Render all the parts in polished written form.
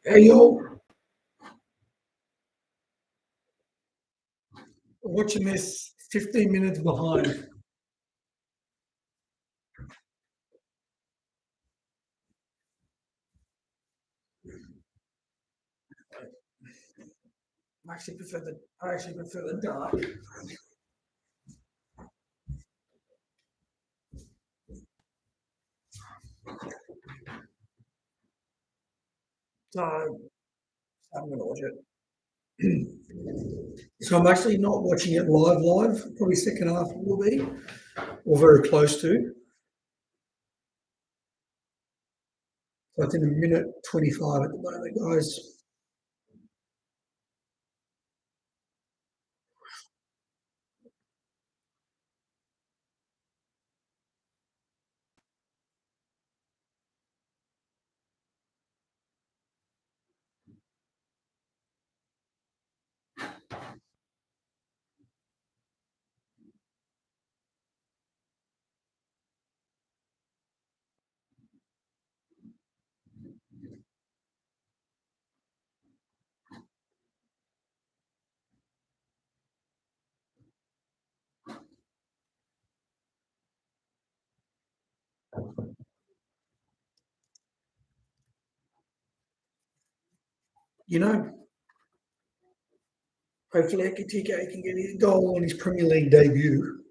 Hey yo, watching this 15 minutes behind. I actually prefer the dark. So I'm gonna watch it. So I'm actually not watching it live. Probably second half will be, or very close to. So it's in a minute 25 at the moment, guys. You know, hopefully Ekitike can get his goal on his Premier League debut.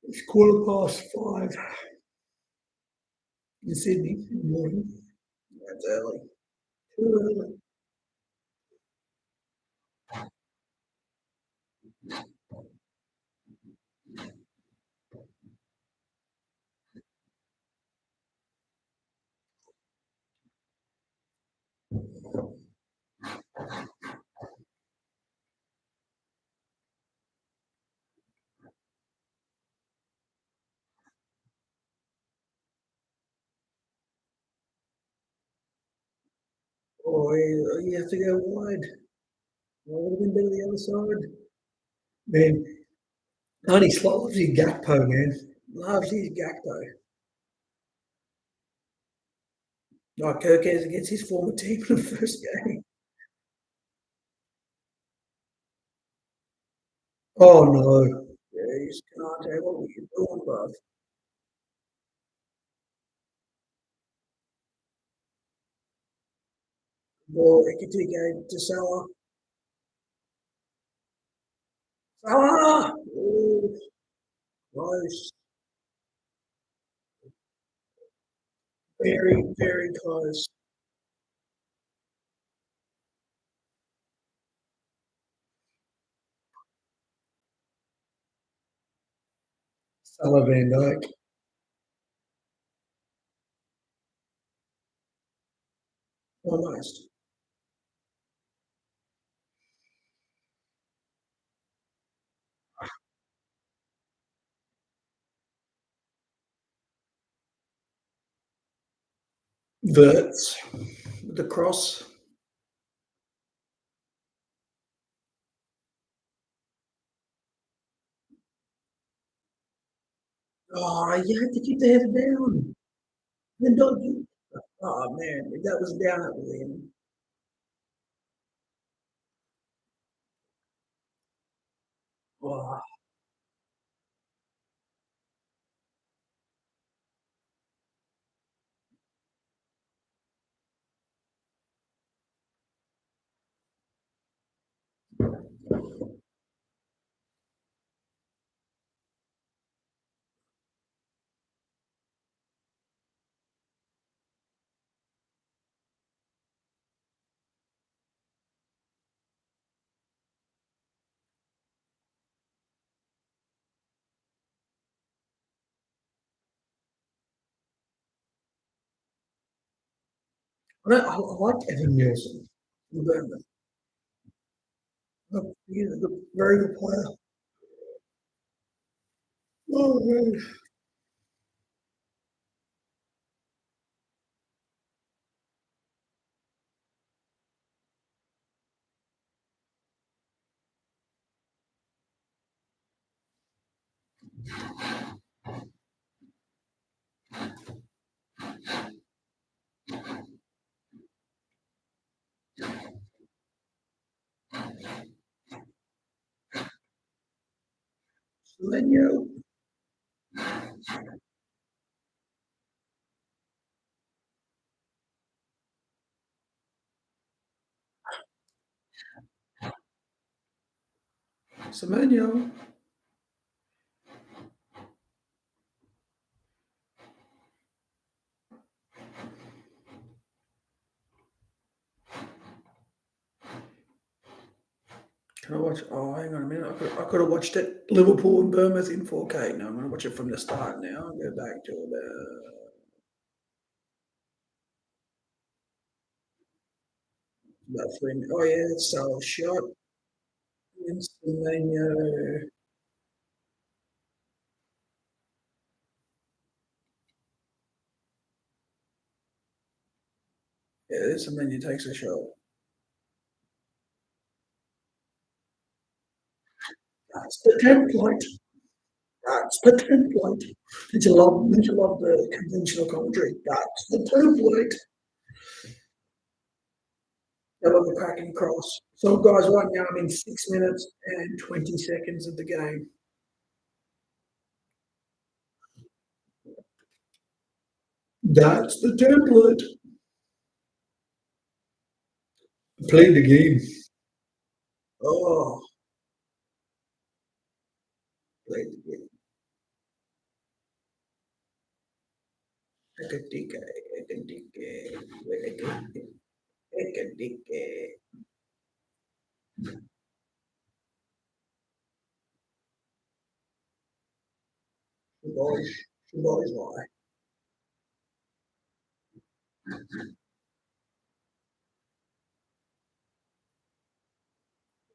It's 5:15 in Sydney in the morning. That's early. Too early. Or you have to go wide. Well, would have been better the other side. Man, Arnie Slot loves his Gakpo, man. Loves his Gakpo. Like Kirkez against his former team in the first game. Oh no. Jeez, Canate, what were you doing, bud? Ball Ekitike to Salah. Salah! Ooh, close. Very, very close. Salah Van Dyke. Almost. Verts. The cross. Oh, you had to keep the head down. Then don't you? Oh man, if that was down, it was in. Oh, I like Evan Nielsen. He's a very good player. Oh, man. Semenyo. Semenyo. Can I watch? Oh, hang on a minute. I could have watched it. Liverpool and Bournemouth in 4K. No, I'm going to watch it from the start now. I'll go back to about 3 minutes. Oh, yeah, it's so shot. Semenyo. Yeah, Semenyo takes a shot. That's the template. That's the template. Did you love the conventional commentary? That's the template. I love the cracking cross. So, guys, right now I'm in 6 minutes and 20 seconds of the game. That's the template. Play the game. Oh, play the game. Ekadike, ekadike, ekadike, ekadike. Boys, boys, why?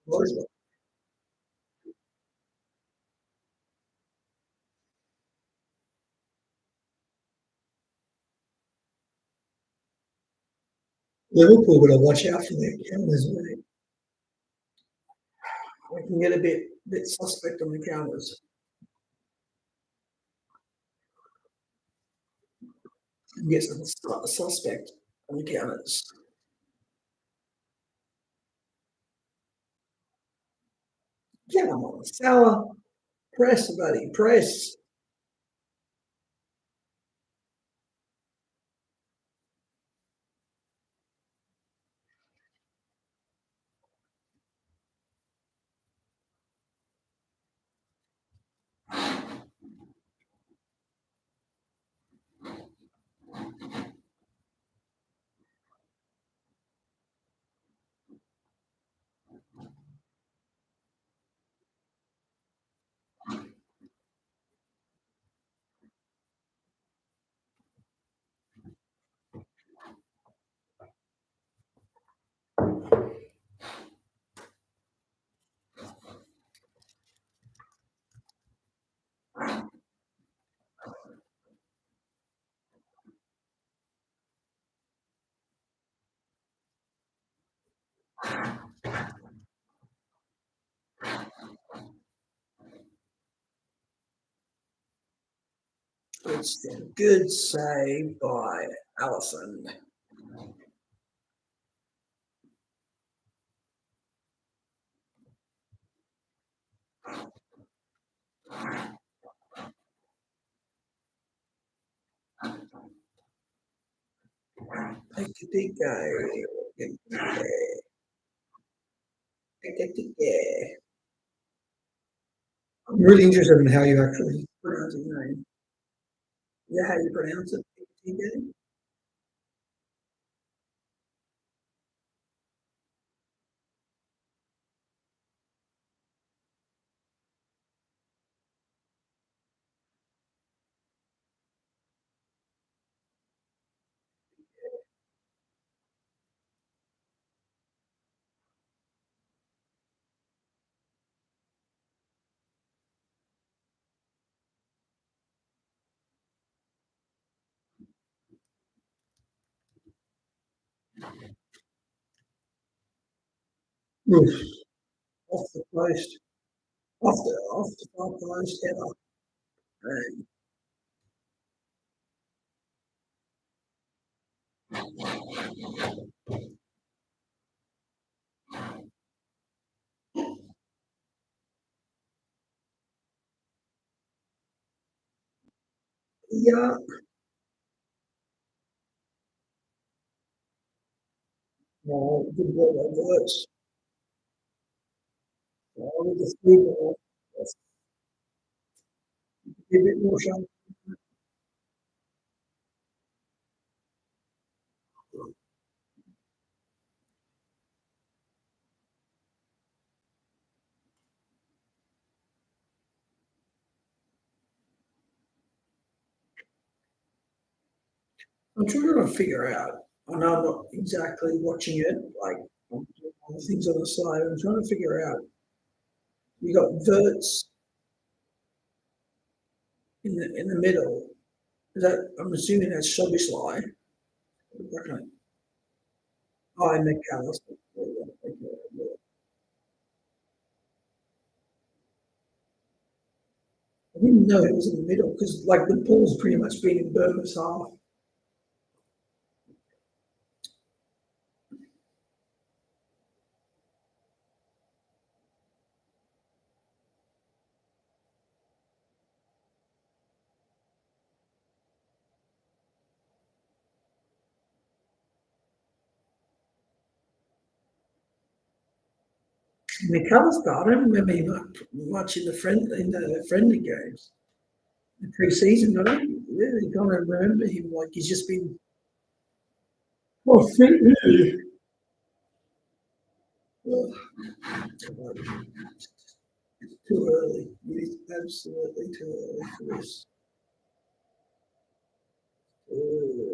Boys, why? Liverpool got to watch out for their counters, mate. They can get a bit suspect on the counters and get some suspect on the counters. Come on, Salah. Press, buddy, press. It's a good save by Allison. Take a big guy. I'm really interested in how you actually pronounce his name. Yeah, how you pronounce it? Oof, off the post, off the far post header. Uh, yeah, no, good work on words. With the three that's a bit more sharp. I'm trying to figure out. I know I'm not exactly watching it, like I'm doing other things on the side. I'm trying to figure out. You got Verts in the middle. Is that I'm assuming that's Szoboszlai. Okay. Oh, and McAllister. I didn't know it was in the middle because, like, the ball's pretty much been in Bournemouth's half. McAllister, I don't remember him much in the friendly games, the pre-season. I don't really kind of remember him. Like he's just been well fit. Really. Well, it's too early. It is absolutely too early for this. Uh,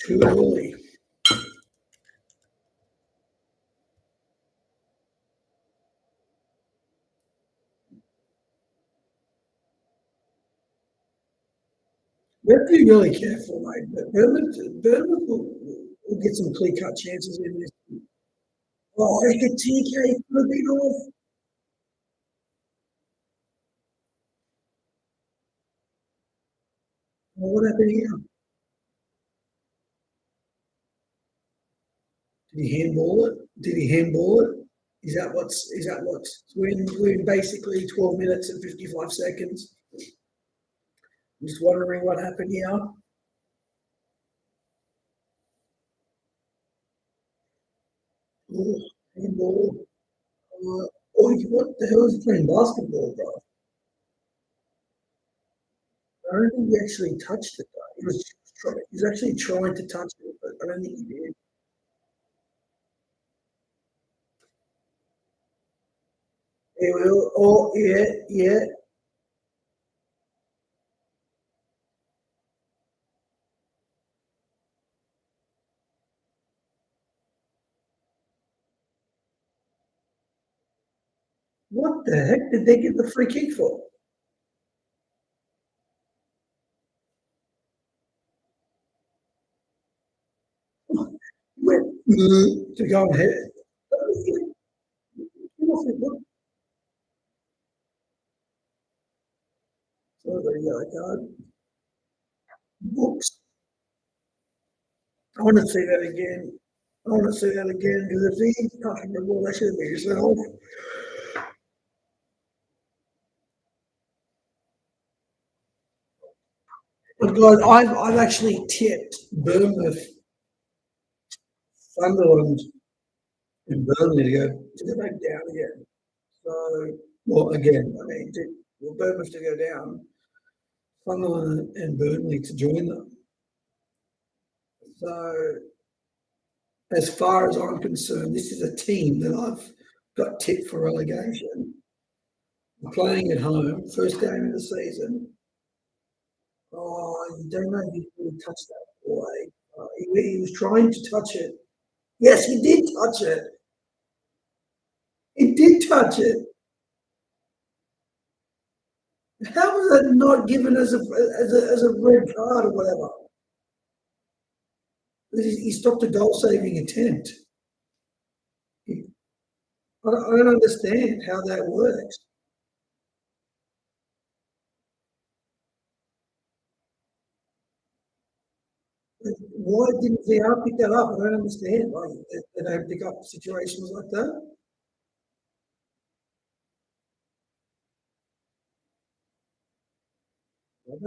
too early. We have to be really careful, mate. But Bournemouth will get some clear cut chances in this. Oh, I could TK could have been off. Well, what happened here? Did he handball it? Did he handball it? Is that what's we're in basically 12 minutes and 55 seconds. I'm just wondering what happened here. Oh, handball. What the hell is he playing basketball, bro? I don't think he actually touched it. Though. He was actually trying to touch it, but I don't think he did. He will. Oh, yeah, yeah. What the heck did they get the free kick for? He went to go and hit it. So there you go, card. Books. I want to see that again. I want to see that again because if he's touching the ball, that should be yourself. But guys, I've actually tipped Bournemouth, Sunderland, and Burnley to go back down again. So, well, again, I mean, Bournemouth to go down, Sunderland and Burnley to join them. So, as far as I'm concerned, this is a team that I've got tipped for relegation. Playing at home, first game of the season. Oh, you don't know if he really touched that boy. He was trying to touch it. Yes, he did touch it. He did touch it. How was that not given as a red card or whatever? He stopped a goal-saving attempt. I don't understand how that works. Why didn't VR pick that up? I don't understand. Like, they don't pick up situations like that. Well,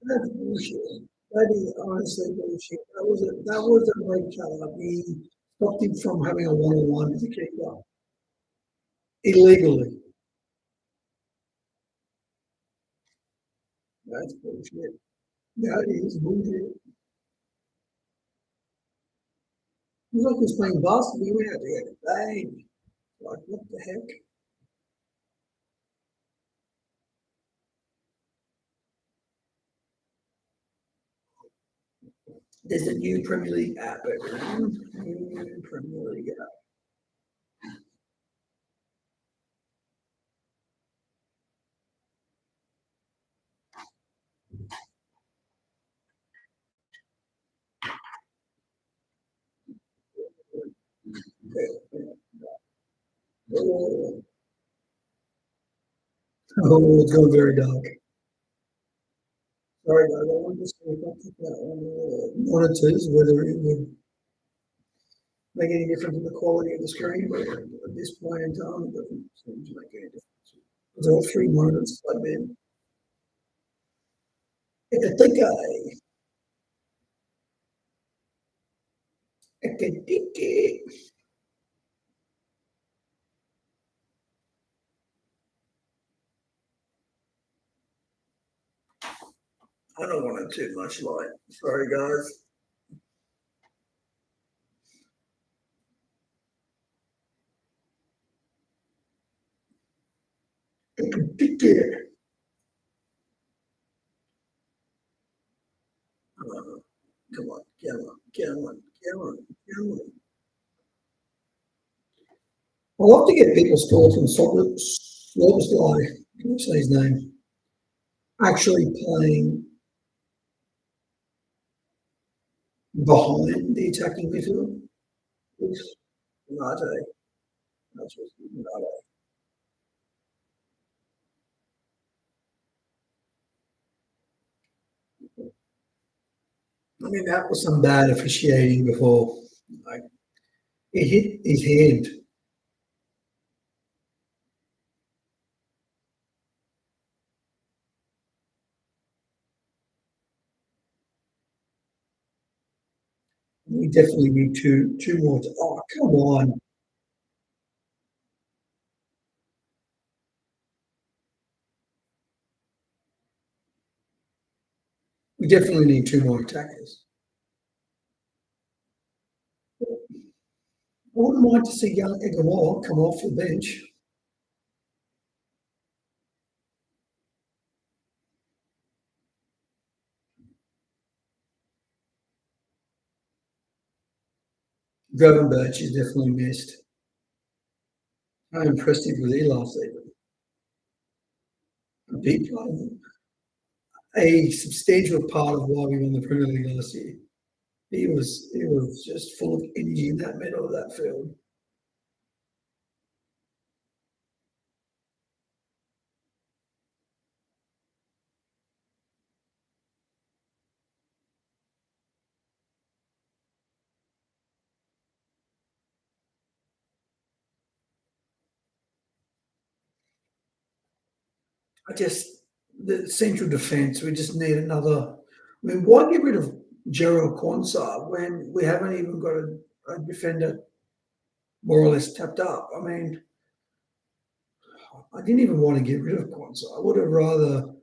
that's bullshit. That is honestly bullshit. That was a red card. He stopped him from having a one-on-one with the keeper illegally. That's bullshit. That is bullshit. It was like he was playing basketball. He went out there and bang. Like, what the heck? There's a new Premier League app, everyone. New Premier League app. Oh, oh, it's going very dark. Sorry, guys. I wanted to see if I put that on monitors, whether it would make any difference in the quality of the screen, but at this point in time, it doesn't seem to make any difference. There's all three monitors plugged in. I think I don't want it too much light. Sorry, guys. Come on, come on, come on, come on, come on. I love to get people scored from Slobosly, can you say his name, actually playing behind the attacking midfield. It's Nate. That's what's Nate. I mean, that was some bad officiating before. Like, it hit his hand. We definitely need two more. Oh, come on. We definitely need two more attackers. I wouldn't mind to see young Egamore come off the bench. Gravenberch is definitely missed. How impressive was he last season? A big part of it. A substantial part of why we won the Premier League last year. He was just full of energy in that middle of that field. I just the central defence. We just need another. I mean, why get rid of Gerald Quansah when we haven't even got a defender more or less tapped up? I mean, I didn't even want to get rid of Quansah. I would have rather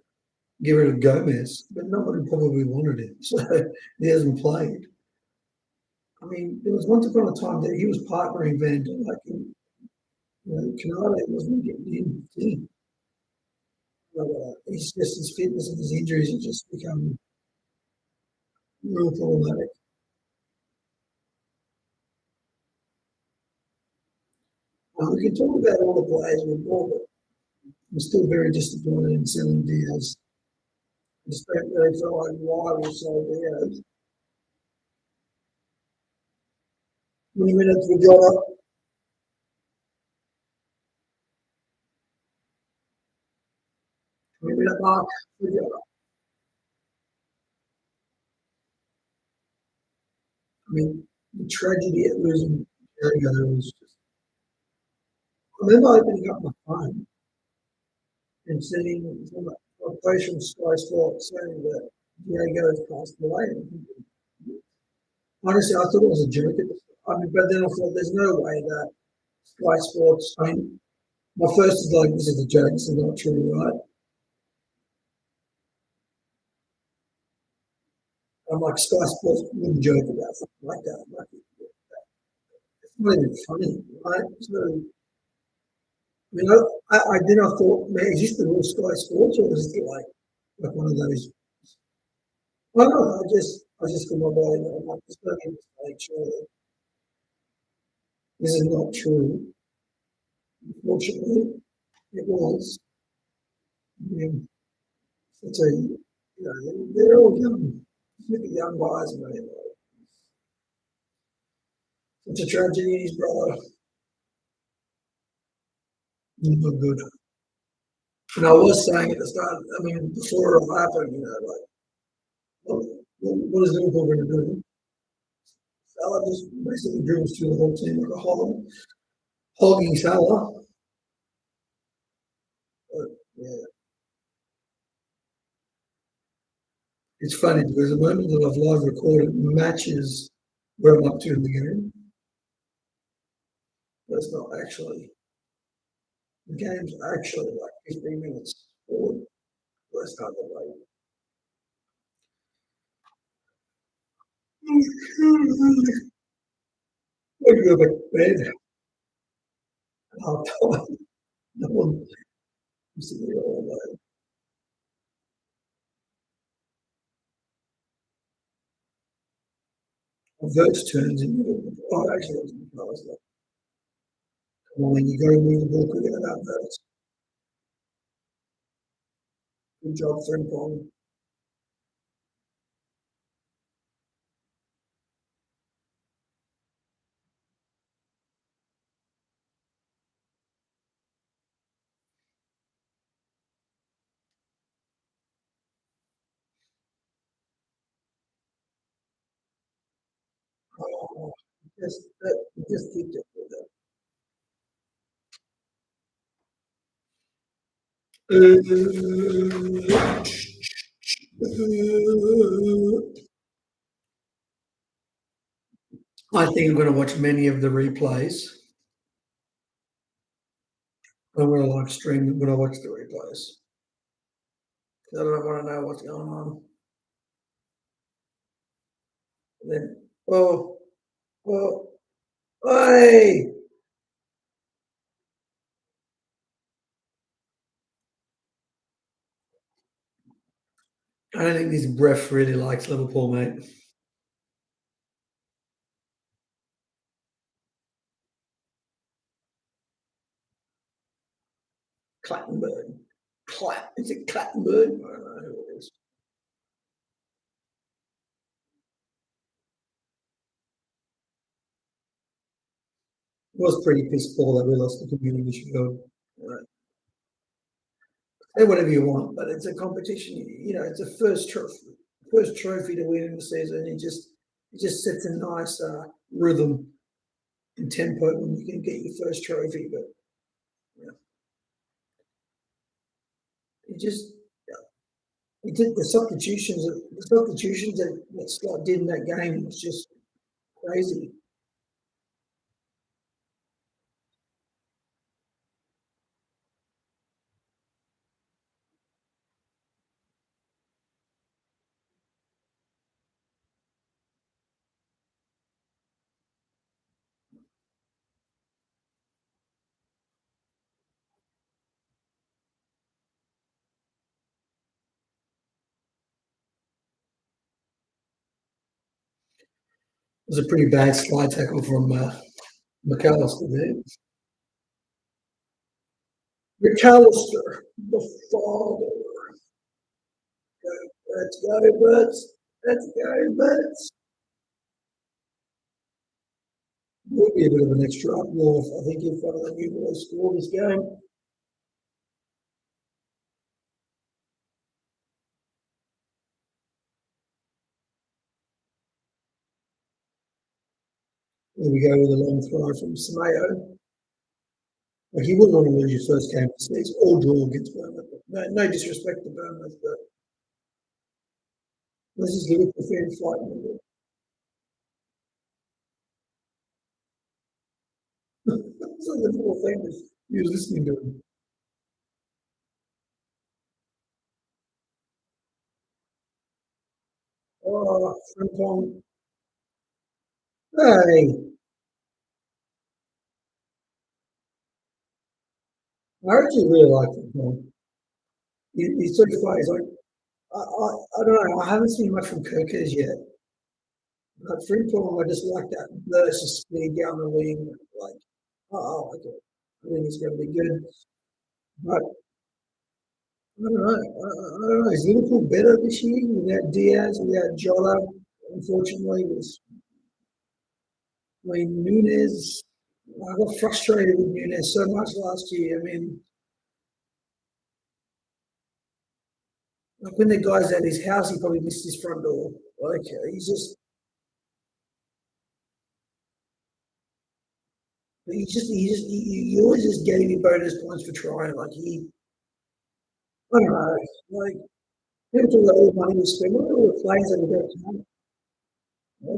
get rid of Gomez, but nobody probably wanted him, so he hasn't played. I mean, there was once upon a time that he was partnering Van Dijk, and Canada wasn't getting in. But, he's just his fitness and his injuries have just become real problematic. We can talk about all the players we've bought, but I'm still very disappointed in selling Diaz. I just don't really feel like why we sold Diaz. 20 minutes with Jota, 20 minute mark with Jota. I mean, the tragedy of losing Diego was just. I remember opening up my phone and seeing a post from Sky Sports saying that Diego has passed away. Honestly, I thought it was a joke. I mean, but then I thought there's no way that Sky Sports. I mean, my first is like, this is a joke. This is not true, right? I'm like, Sky Sports wouldn't joke about something like that. Like, it's not even funny, right? So, you know, I then I thought, man, is this the real Sky Sports or is it like one of those? Well, no, I just got my body. I'm like, this not a mistake, surely. This is not true. Unfortunately, it was. I mean, it's a, they're all young, look at young guys, man. It's a tragedy, his brother. He's not good. And I was saying at the start, I mean, before it all happened, like, what, what is Liverpool going to do? Salah just basically dribbles through the whole team like a hogging Salah. But, yeah, it's funny because the moment that I've live recorded matches where I'm up to in the game, but it's not actually. The game's actually like 15 minutes forward. Let's start the way. I go back to bed. I'm tired. No one is sitting here all day. Verts turns in middle. Oh, actually, I was surprised. Like, come on, you got to move the ball quicker than that. Verts. Good job, Frimpong. Oh, just keep it with that. I think I'm going to watch many of the replays. I'm going to like stream when I watch the replays. I don't want to know what's going on. And then, oh, hey! I don't think this ref really likes Liverpool, mate. Clattenburg. Is it Clattenburg? I don't know who it is. It was pretty piss poor that we lost the community shield. Right. Say whatever you want, but it's a competition. It's a first trophy to win in the season. It just sets a nice rhythm and tempo when you can get your first trophy. But yeah, it just it did the substitutions that Scott did in that game was just crazy. It was a pretty bad slide tackle from McAllister there. McAllister, the father. Let's go, Butts. Let's go, Butts. Will be a bit of an extra up north. I think if one of the new boys scored this game. There we go with a long throw from Samayo. Like you wouldn't want to lose your first game of the season or draw against Bournemouth. No disrespect to Bournemouth, but this is Liverpool fan fighting. It's a Liverpool fan you're listening to him. Oh, Frimpong. Hey, I actually really like Frimpong. He's so funny. He's like, I don't know. I haven't seen much from Kirkers yet. But Frimpong, I just like that burst of speed down the wing. Like, oh, I like it. I think it's going to be good. But I don't know. I don't know. Is Liverpool better this year without Diaz, without Jota? Unfortunately, I mean, Nunes. I got frustrated with Nunes so much last year. I mean, like when the guy's at his house, he probably missed his front door. Like he's just, he always just gave me bonus points for trying. Like I don't know. Like people talk about all the money we spend. Look at all the players that we got tonight.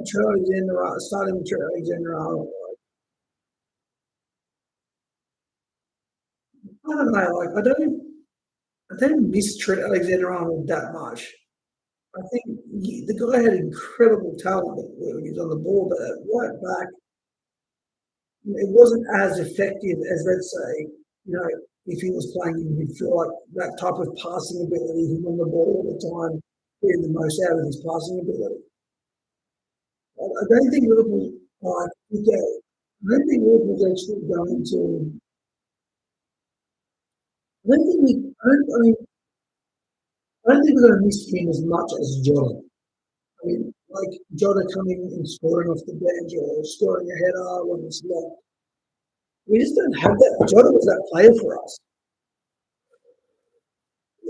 Charlie General, starting with Charlie General. I don't know. Like I don't miss Trent Alexander-Arnold that much. I think the guy had incredible talent when he was on the ball, but at right back, it wasn't as effective as, let's say, if he was playing in midfield, like that type of passing ability, him on the ball all the time, getting the most out of his passing ability. I don't think Liverpool, like, I don't think Liverpool's actually going to. I don't think we. I mean, I don't think we're going to miss him as much as Jota. I mean, like Jota coming and scoring off the bench or scoring a header when it's locked. We just don't have that. Jota was that player for us.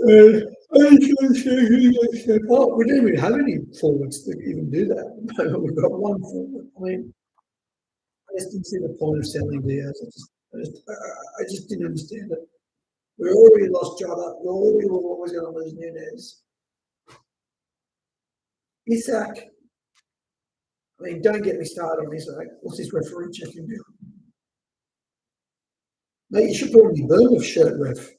I just oh, we don't even have any forwards to even do that. We've got one forward. I mean, I just didn't see the point of selling Diaz. I just didn't understand it. We already lost Jota. We already were always going to lose Nunes. Isak, I mean, don't get me started on Isak. What's his referee checking down? Mate, you should probably burn the shirt, ref.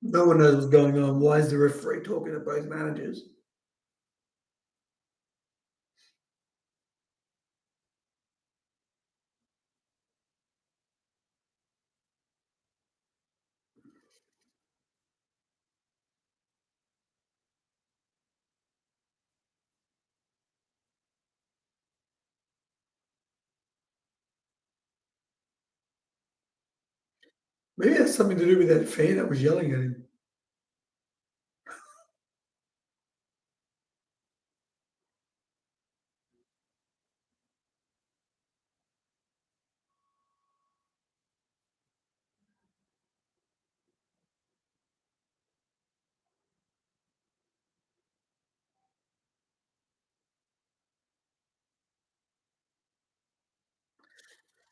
No one knows what's going on. Why is the referee talking to both managers? Maybe it has something to do with that fan that was yelling at him.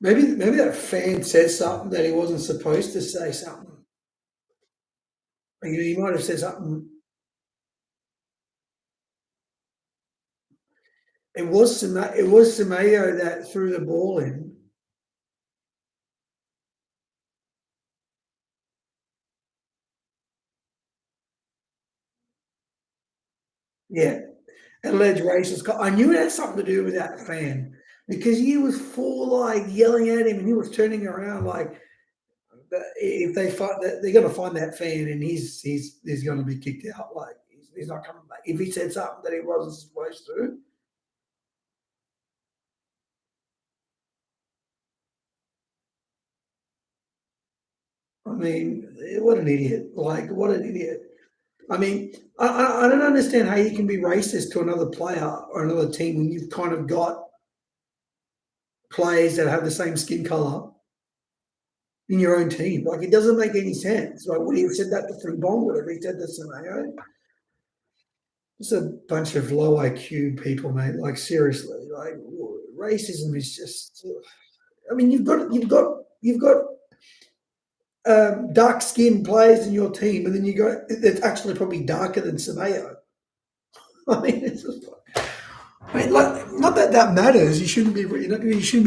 Maybe that fan said something that he wasn't supposed to say something. He might have said something. It was Semedo that threw the ball in. Yeah, alleged racist. I knew it had something to do with that fan because he was full like yelling at him, and he was turning around like if they find that they're going to find that fan, and he's going to be kicked out. Like he's not coming back if he said something that he wasn't supposed to. I mean, what an idiot! Like what an idiot! I mean, I don't understand how you can be racist to another player or another team when you've kind of got players that have the same skin color in your own team. Like it doesn't make any sense. Like would he have said that to Frimpong? Would he said that to Samayo? It's a bunch of low IQ people, mate. Like seriously, like racism is just. I mean, you've got dark skinned players in your team, and then you got it's actually probably darker than Samayo. I mean, it's just I mean, like, not that that matters. You shouldn't be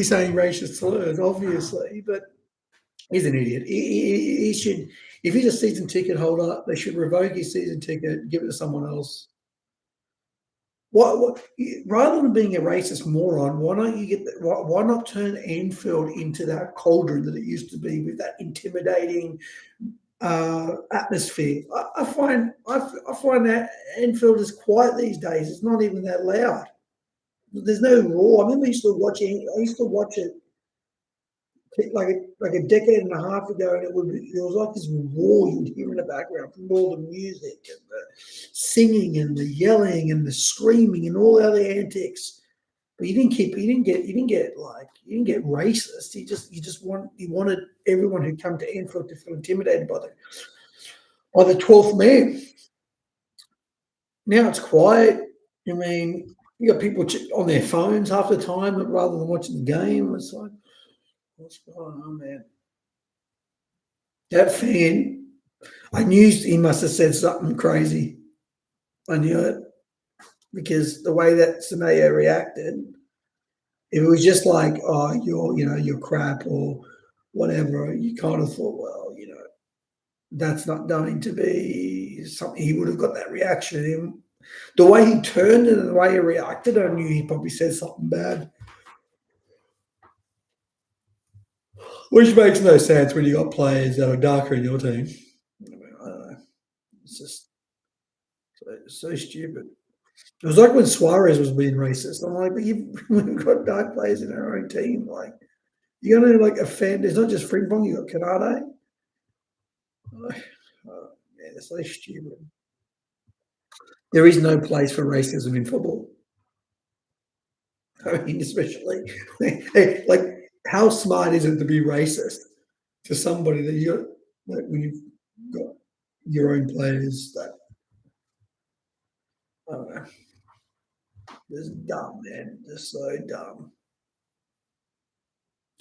saying racist slurs, obviously. But he's an idiot. He should, if he's a season ticket holder, they should revoke his season ticket, give it to someone else. What rather than being a racist moron, why don't you why not turn Anfield into that cauldron that it used to be with that intimidating atmosphere? I find that Anfield is quiet these days. It's not even that loud. There's no roar. I remember I used to watch it like a decade and a half ago, and it was like this roar you'd hear in the background from all the music and the singing and the yelling and the screaming and all the other antics. But you didn't get racist. You wanted everyone who come to Anfield to feel intimidated by the 12th man. Now it's quiet. I mean, you got people on their phones half the time rather than watching the game. It's like, what's going on, man? That fan, I knew he must have said something crazy. I knew it because the way that Samaya reacted, if it was just like, oh, you're crap or whatever, you kind of thought, well, that's not going to be something. He would have got that reaction. The way he turned and the way he reacted, I knew he probably said something bad, which makes no sense when you got players that are darker in your team. I don't know. It's just so stupid. It was like when Suarez was being racist. I'm like, but we've got dark players in our own team. Like, you're going to like offend. It's not just Frimpong. You got Canade. Oh, man, it's so stupid. There is no place for racism in football. I mean, especially hey, like, how smart is it to be racist to somebody that you like when you've got your own players that I don't know, just dumb, man, just so dumb.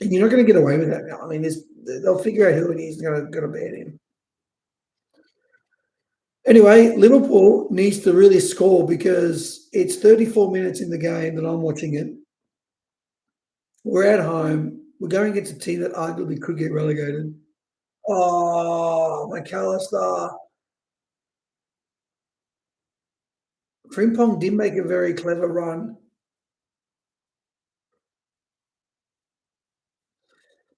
And you're not going to get away with that now. I mean, they'll figure out who it is going to ban him. Anyway, Liverpool needs to really score because it's 34 minutes in the game that I'm watching it. We're at home. We're going against a team that arguably could get relegated. Oh, McAllister. Frimpong did make a very clever run.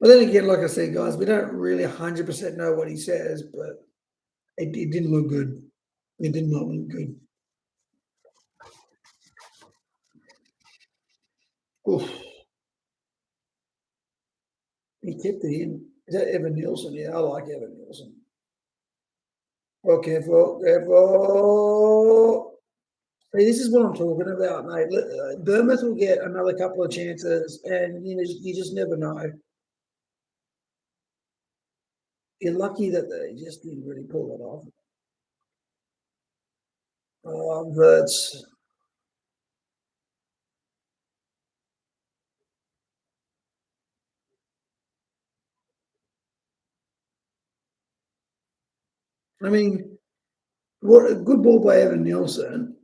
But then again, like I said, guys, we don't really 100% know what he says, but it didn't look good. It did not look good. Oof. He kept it in. Is that Evan Nielsen? Yeah, I like Evan Nielsen. Oh, careful, careful. See, this is what I'm talking about, mate. Bournemouth will get another couple of chances, and you just never know. You're lucky that they just didn't really pull it off. But I mean, what a good ball by Evan Nielsen.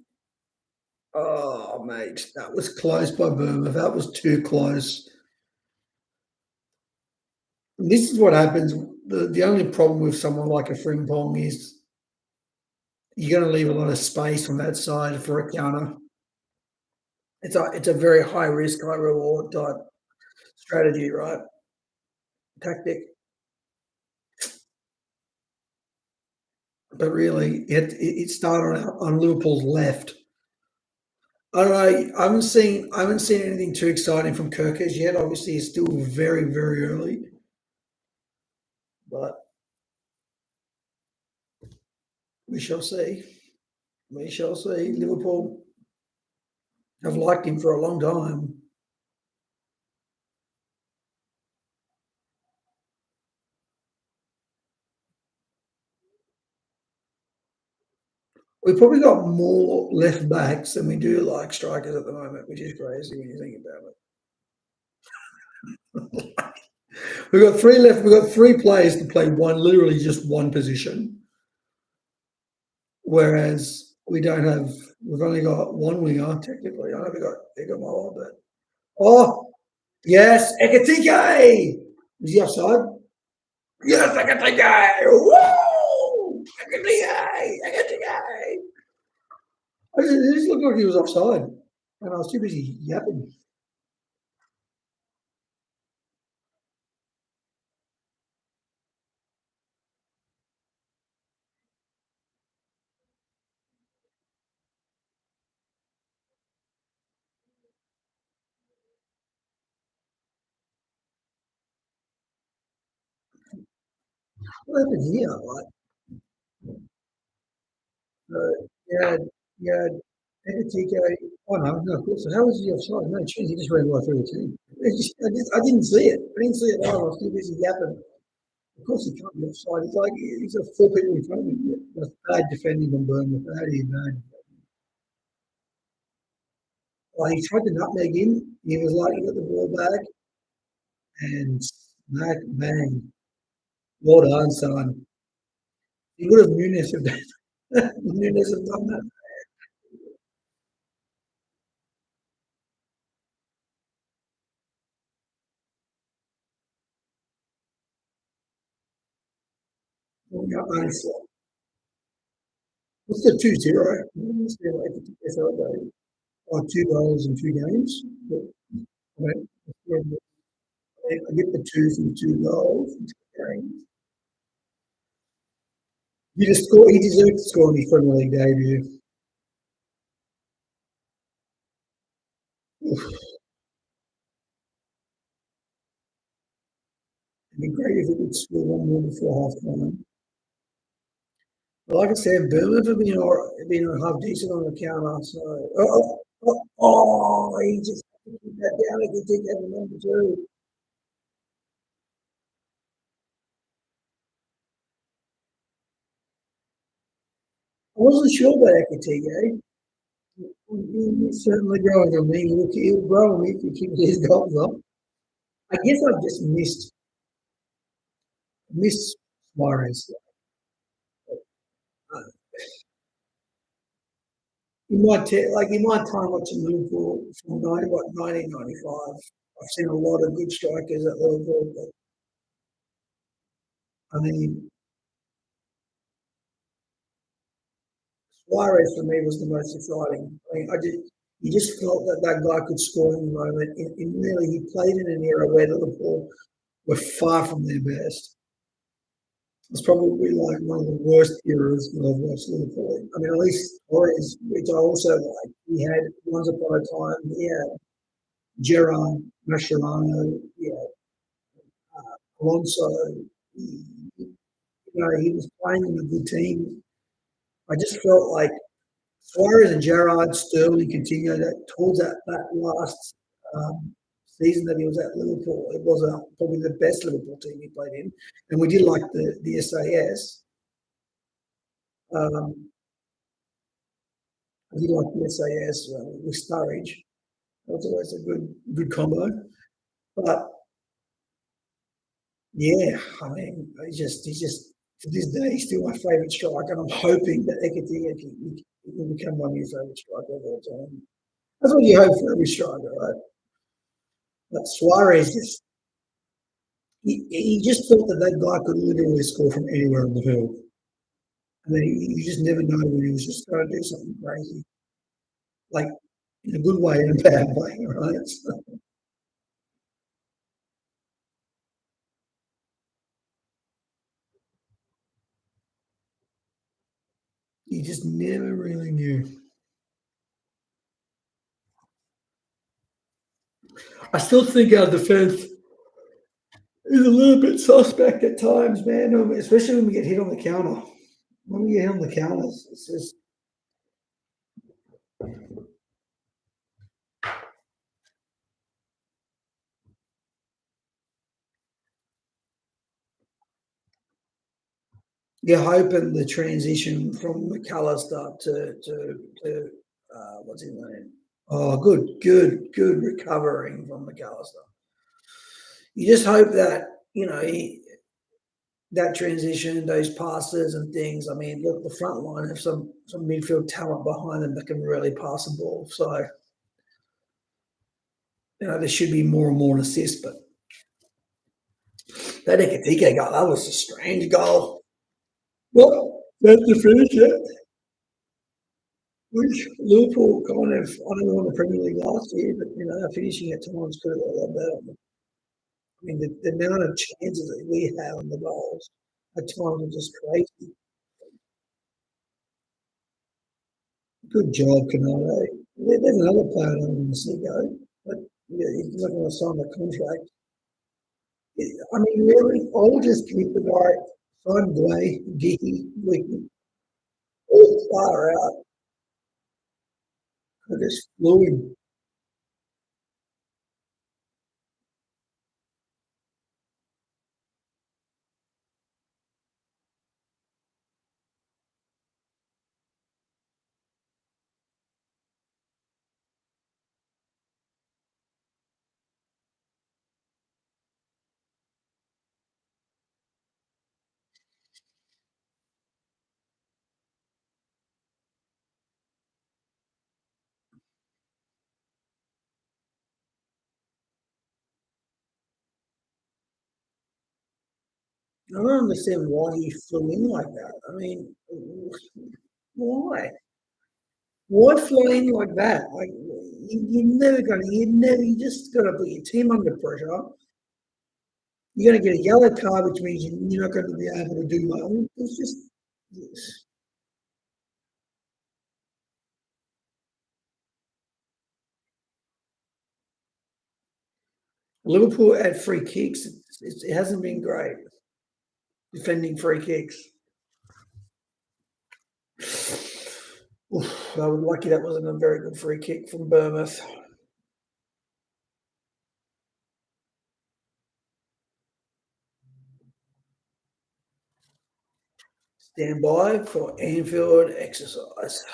Oh, mate, that was close by Bournemouth. That was too close. And this is what happens. The only problem with someone like a Frimpong is you're going to leave a lot of space on that side for a counter. It's a very high risk, high reward type strategy, right? Tactic. But really, it started on Liverpool's left. I don't know. I haven't seen anything too exciting from Kirkers yet. Obviously, it's still very very early, but we shall see. We shall see. Liverpool have liked him for a long time. We've probably got more left backs than we do like strikers at the moment, which is crazy when you think about it. We've got three left. We've got three players to play one, literally just one position. Whereas we don't have, we've only got one winger technically. I know we got Igamola, but oh yes, Ekatike. Is he offside? Yes, Ekatike. Woo! Ekatike, Ekatike. It just looked like he was offside, and I was too busy yapping. What happened here? Like, yeah, yeah, Ekatike. Oh no, no, of course. How was he offside? No, geez, he just ran right through the team. I didn't see it. I didn't see it live. I was too busy yapping. Of course, he can't be offside. He's like he's got four people in front of him. That's bad defending on Bournemouth. That is bad. Well, he tried to nutmeg him. He was like, he got the ball back and smack bang. Well done, son. He would have Nunes have done Nunes have done that. Well, yeah, honestly. What's the 2-0? What's the like the PSL day? Oh, 2 goals in 2 games. But, I get the two from 2 goals in 2 games. He just scored. He deserved to score in his Premier League debut. Oof. It'd be great if we could score one more before half time. But like I said, Bournemouth have been half decent on the counter. So, he just keep that down. If you take that number two, I wasn't sure about Ekatike. He's certainly growing on me. He'll grow on me if he keeps his goals up. I guess I've just missed Suarez. Uh, in my time watching Liverpool from 1995, I've seen a lot of good strikers at Liverpool. But I mean, Suarez for me was the most exciting. I mean, you just felt that that guy could score in the moment. And really, he played in an era where Liverpool were far from their best. It's probably like one of the worst eras when I've watched Liverpool. I mean, at least Suarez, which I also like, he had once upon a time, he had Gerard, Mascherano, he had Alonso. He was playing in a good team. I just felt like Suarez and Gerrard, Sterling continued that towards that last season that he was at Liverpool. It was probably the best Liverpool team he played in, and we did like the SAS. Um, I did like the SAS with Sturridge. That was always a good combo. But yeah, I mean, he just To this day, he's still my favourite striker, and I'm hoping that Ekitike can become my new favourite striker of all time. That's what you hope for every striker, right? But Suarez just he just thought that that guy could literally score from anywhere on the field. I mean, you just never know when he was just going to do something crazy, like in a good way and a bad way, right? So you just never really knew. I still think our defense is a little bit suspect at times, man. Especially when we get hit on the counter. When we get hit on the counters, it's just you're hoping the transition from McAllister to what's his name? Oh, good recovering from McAllister. You just hope that that transition, those passes and things. I mean, look, the front line have some midfield talent behind them that can really pass the ball. So there should be more and more assists. But that Ekitike goal, that was a strange goal. Well, that's the finish it. Which Liverpool kind of, I don't know, won the Premier League last year, but our finishing at times could have got a lot better. I mean, the amount of chances that we had on the goals at times was just crazy. Good job, Canale. There's another player I don't want to see go, but he's not going to sign the contract. I mean, really, I would just keep the guy, sign Gray, Giki, Wiki, all far out. I just flew him. I don't understand why he flew in like that. I mean, why? Why fly in like that? Like you just got to put your team under pressure. You're going to get a yellow card, which means you're not going to be able to do well. I mean, it's just Liverpool at free kicks. It hasn't been great defending free kicks. Oof, I was lucky that wasn't a very good free kick from Bournemouth. Stand by for Anfield exercise.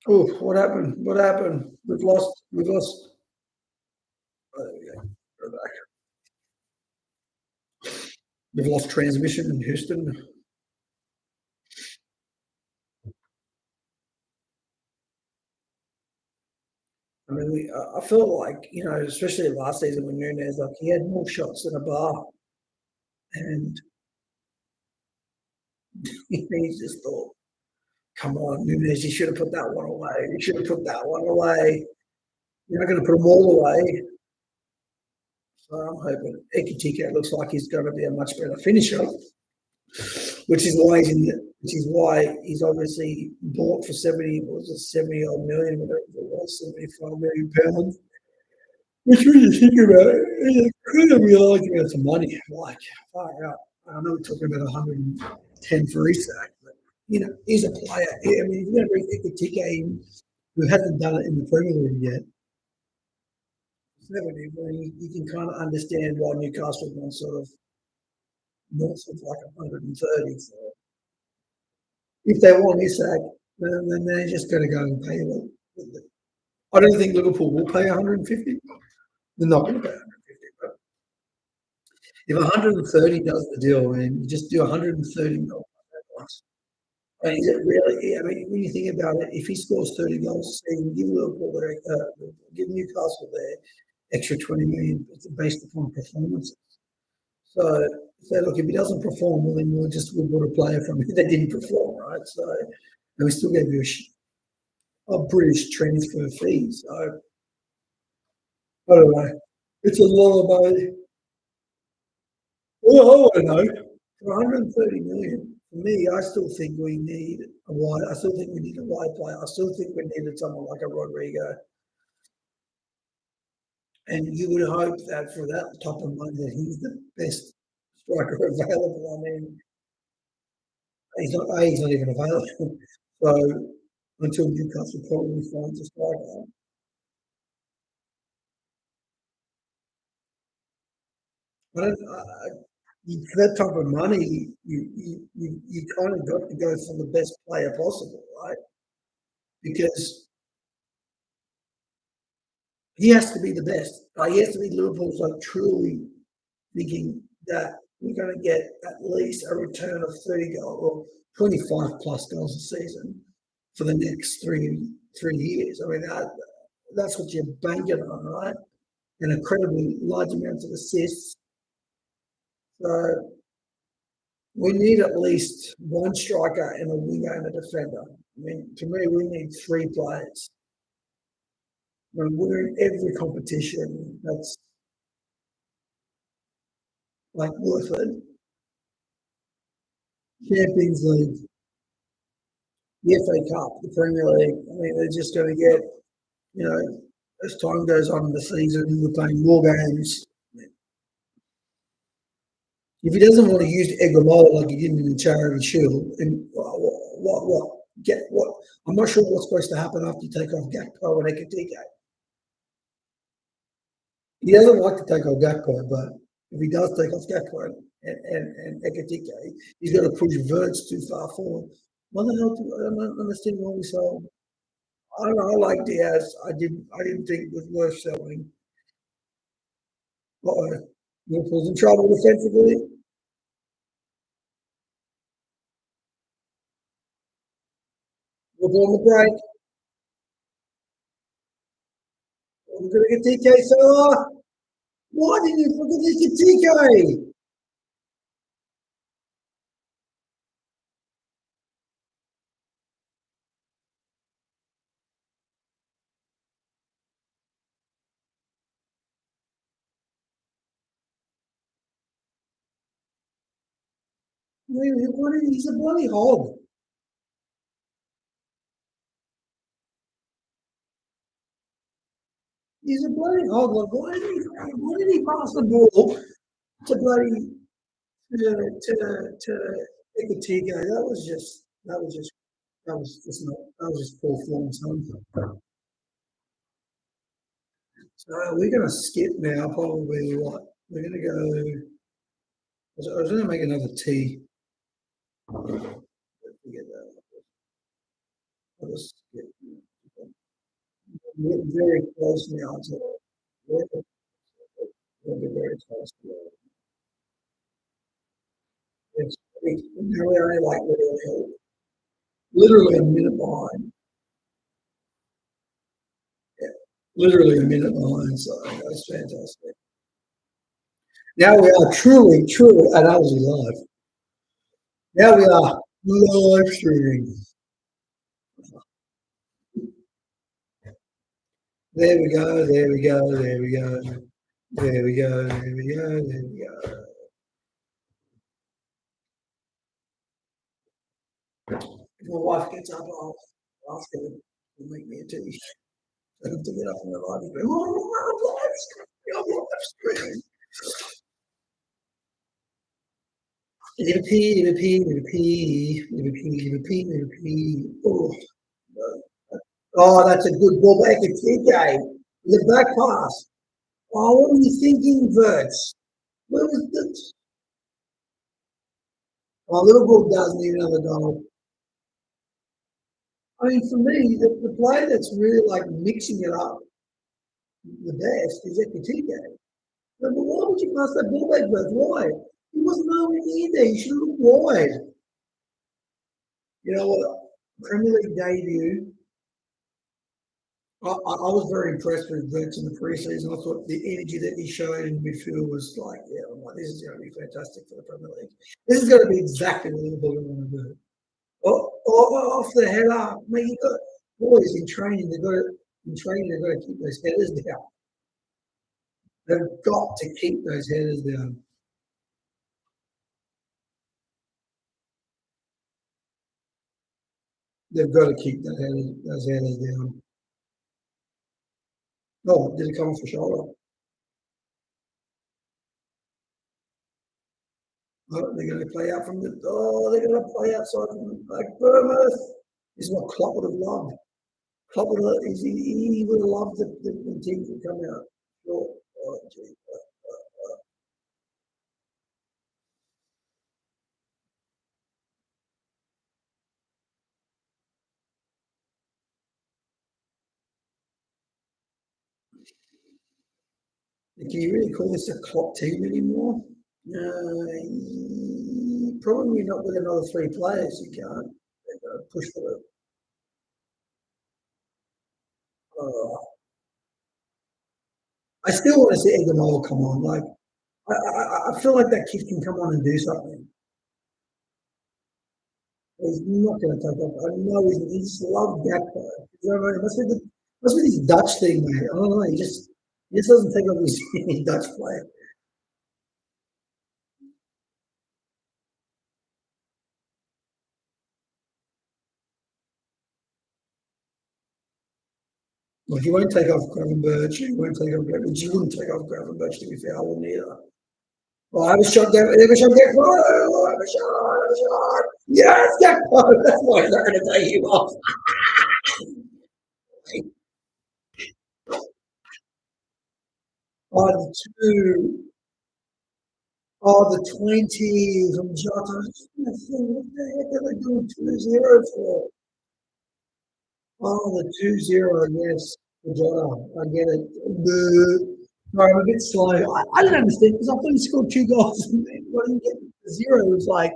Oh, what happened? What happened? We've lost. We've lost. Oh, there we go. We're back. We've lost transmission in Houston. I mean, I felt like especially last season when Nunes, like he had more shots than a bar, and he just thought, "Come on, Nunes, you should have put that one away. You should have put that one away. You're not going to put them all away." So I'm hoping Ekitike looks like he's going to be a much better finisher, which is why he's obviously bought for 70, what was it, 70 odd million, whatever it was, 75 million pounds. Which when you think about it, it's incredibly large amounts of money. Like, far out. I know we're talking about 110 for Isak, but he's a player. I mean, if you're going to bring Ekitike in, who hasn't done it in the Premier League yet, 70, well, you can kind of understand why Newcastle want sort of north of like 130. So if they want Isak, then they're just going to go and pay them. I don't think Liverpool will pay 150. They're not going to pay 150. But if 130 does the deal, man, you just do 130 mil. And is it really? I mean, when you think about it, if he scores 30 goals a season, give Liverpool give Newcastle their extra 20 million based upon performances. So, look, if he doesn't perform, well, then we bought a player from him that didn't perform, right? So, and we still gave you a British transfer fee. So, I don't know. It's a lot of money. All I want to know, for 130 million, for me, I still think we need a wide. I still think we need a wide player. I still think we needed someone like a Rodrigo. And you would hope that for that type of money, that he's the best striker available. I mean, he's not even available. So until Newcastle probably finds a striker. I don't, for that type of money, you kind of got to go for the best player possible, right? Because he has to be the best. He has to be Liverpool's like truly thinking that we're going to get at least a return of 30 goals or 25 plus goals a season for the next three years. I mean, that's what you're banking on, right? And incredibly large amounts of assists. So we need at least one striker and a winger and a defender. I mean, to me, we need three players. When we're in every competition that's like worth it. Champions League, the FA Cup, the Premier League. I mean, they're just going to get, as time goes on in the season, we're playing more games. If he doesn't want to use Egamola like he did in the Charity Shield, and what? I'm not sure what's supposed to happen after you take off Gakpo and Ekitike. He doesn't like to take off Gakpo, but if he does take off Gakpo and Ekitike, he's going to push Verts too far forward. What the hell? I don't understand why we sold. I don't know. I like Diaz. I didn't think it was worth selling. Liverpool's in trouble defensively. Liverpool on the break. We're going to get TK Salah. Why didn't you look at this TK? He's a bloody hog. He's a bloody hog. Like, why did he pass the ball to bloody to Ekitike? That was just poor form, son. So we're going to skip now. Probably what we're going to go. I was going to make another tea. Forget that. I'll just skip. We're very close now to. We'll be very close to it. It's only like literally a minute behind. Yeah, literally a minute behind. So that's fantastic. Now we are truly, and I was live. Now we are live streaming. There we go. There we go. There we go. There we go. There we go. There we go. If my wife gets up, I'll ask her to make me a tea. I have to get up in the live stream. Oh, I'm live streaming. Oh, that's a good ball back at TK. The back pass. Oh, what are you thinking, Verts? Where was the Oh, Liverpool does need another goal. I mean, for me, the player that's really like mixing it up the best is Ekatike. But why would you pass that ball back both wide? He wasn't nowhere near there. He should have looked wide. You know what? Premier League debut. I was very impressed with Burks in the preseason. I thought the energy that he showed in midfield was like, yeah, I'm like, this is going to be fantastic for the Premier League. This is going to be exactly what Liverpool want to do. Off the header, mate, you got boys in training. They've got to keep those headers down. They've got to keep those headers down. They've got to keep those headers down. Oh, did it come off the shoulder? Oh, they're going to play out from the. Oh, they're going to play outside from like Bournemouth. This is what Klopp would have loved. Klopp would have. He would have loved the team to come out. Sure. Oh, gee. Can you really call this a Klopp team anymore? Probably not with another three players. You can't push for it. I still want to see Egan come on. Like I feel like that kid can come on and do something. He's not going to take off. I know he's loved Gakpo. You know what I mean? Must be this Dutch thing, mate. I don't know. He just doesn't take off his Dutch play. Like he won't take off Gravenberch. He won't take off Gravenberch. You wouldn't take off Gravenberch to be fair. I wouldn't either. Oh, I have a shot there. I have a shot there. Oh, I have a shot. I have a shot. Yes, Gakpo. That's why they're going to take you off. Oh, the two. Oh, the 20 from Jota. What the heck are they doing 2-0 for? Oh, the 2-0, yes. For Jota. I get it. Sorry, I'm a bit slow. I didn't understand because I thought he scored two goals and what did he get? The zero was like,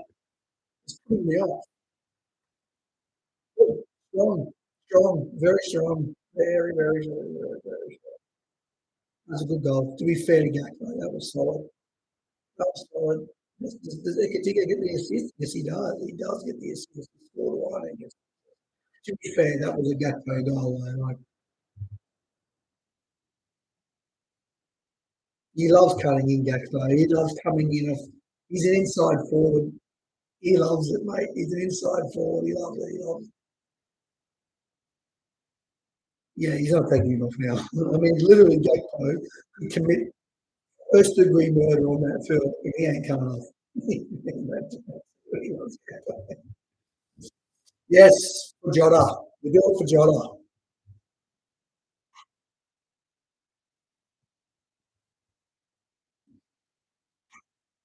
it's putting me off. Strong, strong, very strong. Very strong. That was a good goal. To be fair to Gakpo, that was solid. That was solid. Does Iketika get the assist? Yes, he does. He does get the assist. He scored one. I guess. To be fair, that was a Gakpo goal. Like, he loves cutting in Gakpo. He loves coming in. He's an inside forward. He loves it, mate. He's an inside forward. He loves it. He loves it. Yeah, he's not taking him off now. I mean, literally, Gakpo could commit first degree murder on that field. He ain't coming off. Yes, for Jota. We do it for Jota.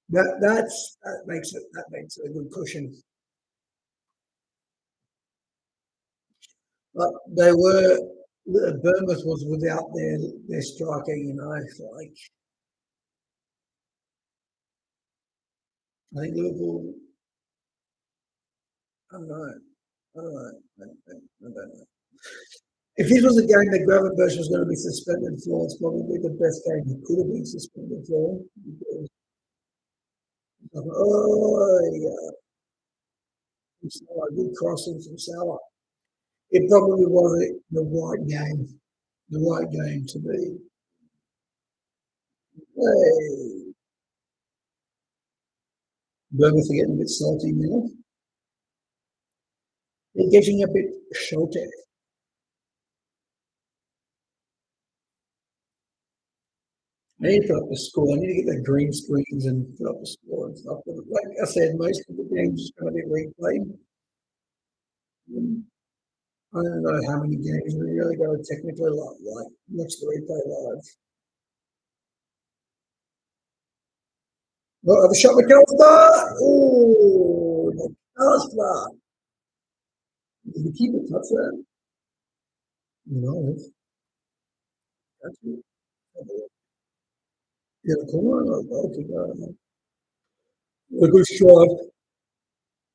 That makes it a good cushion. But they were Bournemouth was without their striker, you know. Like I think Liverpool. I don't know. I don't know. I don't know. If this was a game that Gravenberch was going to be suspended for, it's probably the best game he could have been suspended for. Because, oh, yeah, good crossing from Salah. It probably wasn't the right game to be. Hey, Bournemouth are getting a bit salty now. They're getting a bit salty. I need to put up the score. I need to get the green screens and put up the score and stuff. But like I said, most of the games are going to be replayed. I don't know how many games we really got to technically watch the replay live. Well, the shot McAllister. Oh, McAllister. Did the keeper touch that? No, that's it. Yeah, the corner? Okay, a good strike.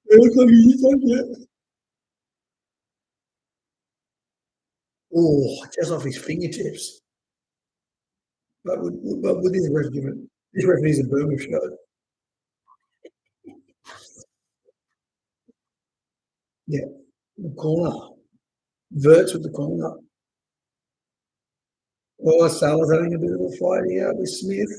It looks like he hit that, yeah. Oh, just off his fingertips. But this ref give it this ref needs a Bournemouth show. Yeah, the corner. Verts with the corner. Oh, Salah's having a bit of a fight here with Smith.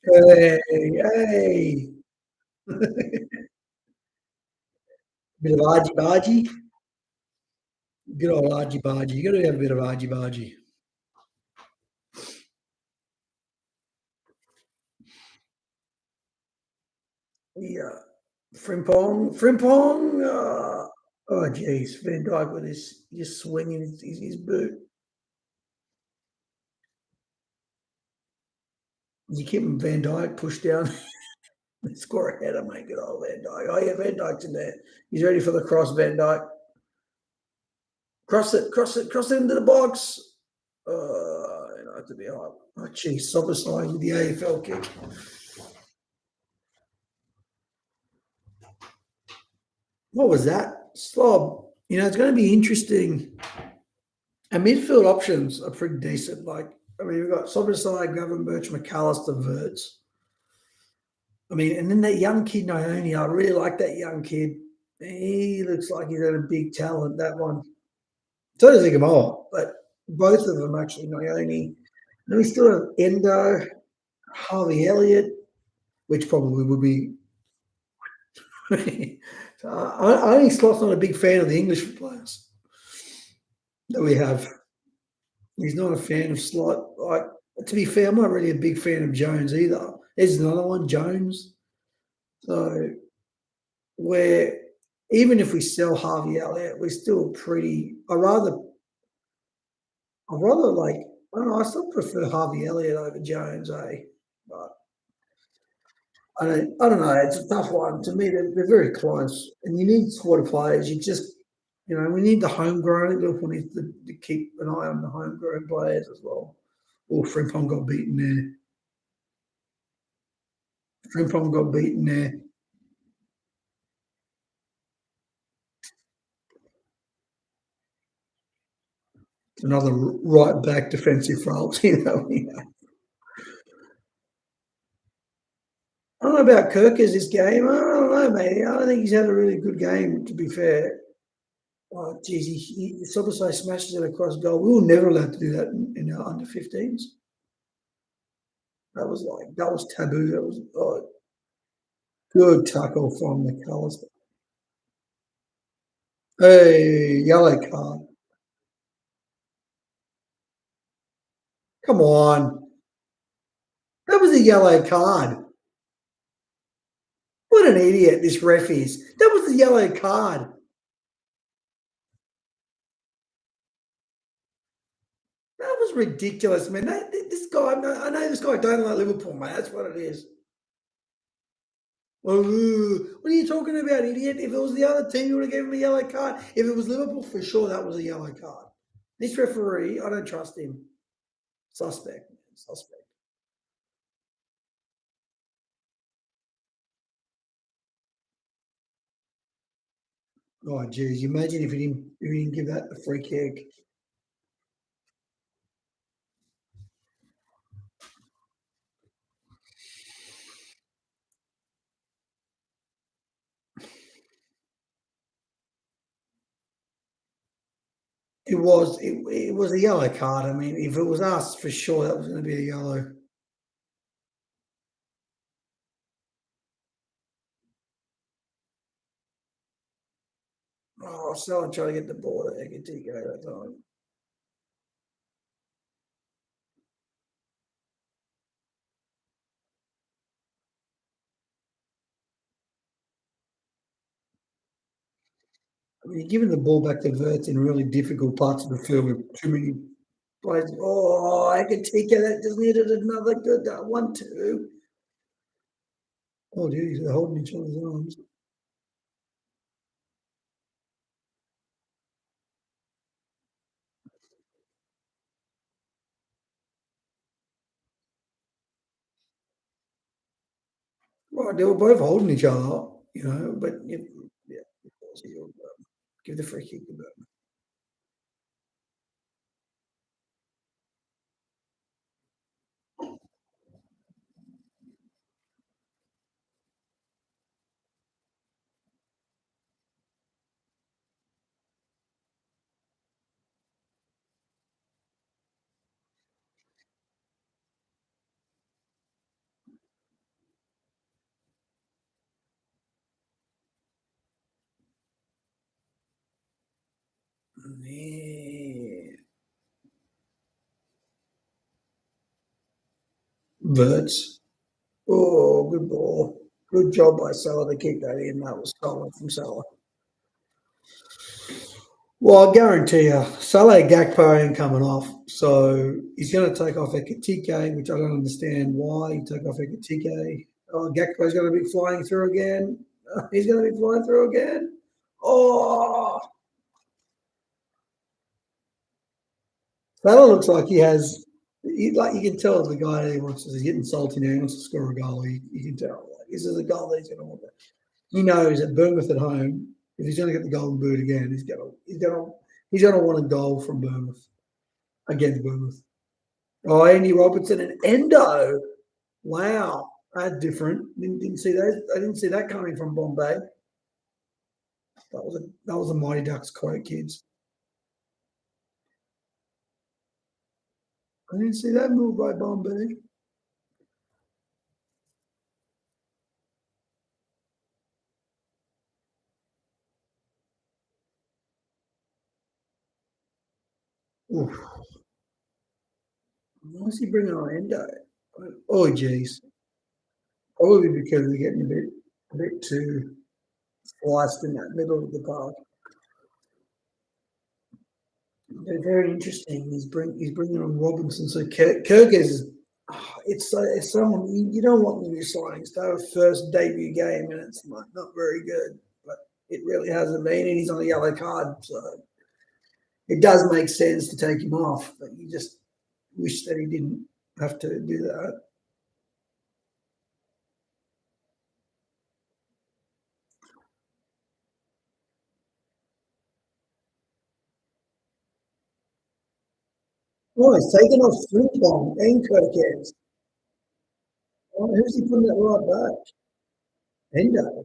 Hey, hey. Bit of argy-bargy. Good old argy-bargy. You gotta have a bit of argy-bargy. Yeah. Frimpong, oh jeez, Van Dijk with his just swinging his boot. You keep him Van Dijk pushed down, score a header, mate. Good old Van Dijk. Oh yeah, Van Dijk's in there. He's ready for the cross, Van Dijk. Cross it into the box. To be hard. Oh geez, Soberslide with the AFL kick. What was that? Slob. It's going to be interesting. Our midfield options are pretty decent. We've got Soberside, Gravenberch, McAllister, Verts. And then that young kid, Naoni, I really like that young kid. He looks like he's got a big talent, that one. So does Igamoa, but both of them actually, Naoni. Then we still have Endo, Harvey Elliott, which probably would be. So I think Sloth's not a big fan of the English players that we have. He's not a fan of Slot. To be fair, I'm not really a big fan of Jones either. There's another one, Jones. So we're even if we sell Harvey Elliott, we're still pretty. I rather like. I don't know. I still prefer Harvey Elliott over Jones, But I don't know. It's a tough one. To me, they're very close, and you need squad players. We need the homegrown. Liverpool needs to keep an eye on the homegrown players as well. Oh, Frimpong got beaten there. Frimpong got beaten there. It's another right back defensive fault. I don't know about Kirkers this game. I don't know, mate. I don't think he's had a really good game, to be fair. Oh, geez, Sobosai smashes it across goal. We were never allowed to do that in our under 15s. That was taboo. That was good tackle from McAllister. Hey, yellow card. Come on. That was a yellow card. What an idiot this ref is. That was a yellow card. That was ridiculous, man. This guy, I know this guy don't like Liverpool, mate. That's what it is. Oh, what are you talking about, idiot? If it was the other team, you would have given him a yellow card. If it was Liverpool, for sure, that was a yellow card. This referee, I don't trust him. Suspect, man. Suspect. Oh, geez. Imagine if he didn't give that a free kick. It was a yellow card. If it was us, for sure, that was going to be a yellow. Oh, someone trying to get the ball at Ekatike that time. I mean, you're giving the ball back to Wirtz in really difficult parts of the field with too many players. Oh, Ekatike, that just needed another good 1-2. Oh, geez, they're holding each other's arms. Right, they were both holding each other up, but yeah, of course, he'll give the free kick to Burton. Yeah. Wirtz. Oh, good ball. Good job by Salah to keep that in. That was solid from Salah. Well, I guarantee you, Salah Gakpo ain't coming off. So he's going to take off Ekatike, which I don't understand why he took off Ekatike. Oh, Gakpo's going to be flying through again. He's going to be flying through again. Oh, Salah looks like he has. Like you can tell the guy he wants. He's getting salty now. He wants to score a goal. You can tell. Like, this is a goal that he's going to want. He knows that Bournemouth at home, if he's going to get the golden boot again, he's going to want a goal from Bournemouth against Bournemouth. Oh, Andy Robertson and Endo. Wow, that's different. Didn't see that. I didn't see that coming from Bombay. That was a Mighty Ducks quote, kids. I didn't see that move by Bombay. Oof. Why is he bringing on Endo? Oh, geez. Probably because they're getting a bit too sliced in that middle of the park. They're very interesting. He's bringing on Robinson. So Kirk is it's someone you don't want the new signings to have a first debut game, and it's not very good. But it really hasn't been, and he's on a yellow card, so it does make sense to take him off. But you just wish that he didn't have to do that. Oh, he's taken off Frimpong and Kirk Evans. Oh, who's he putting that right back? Endo.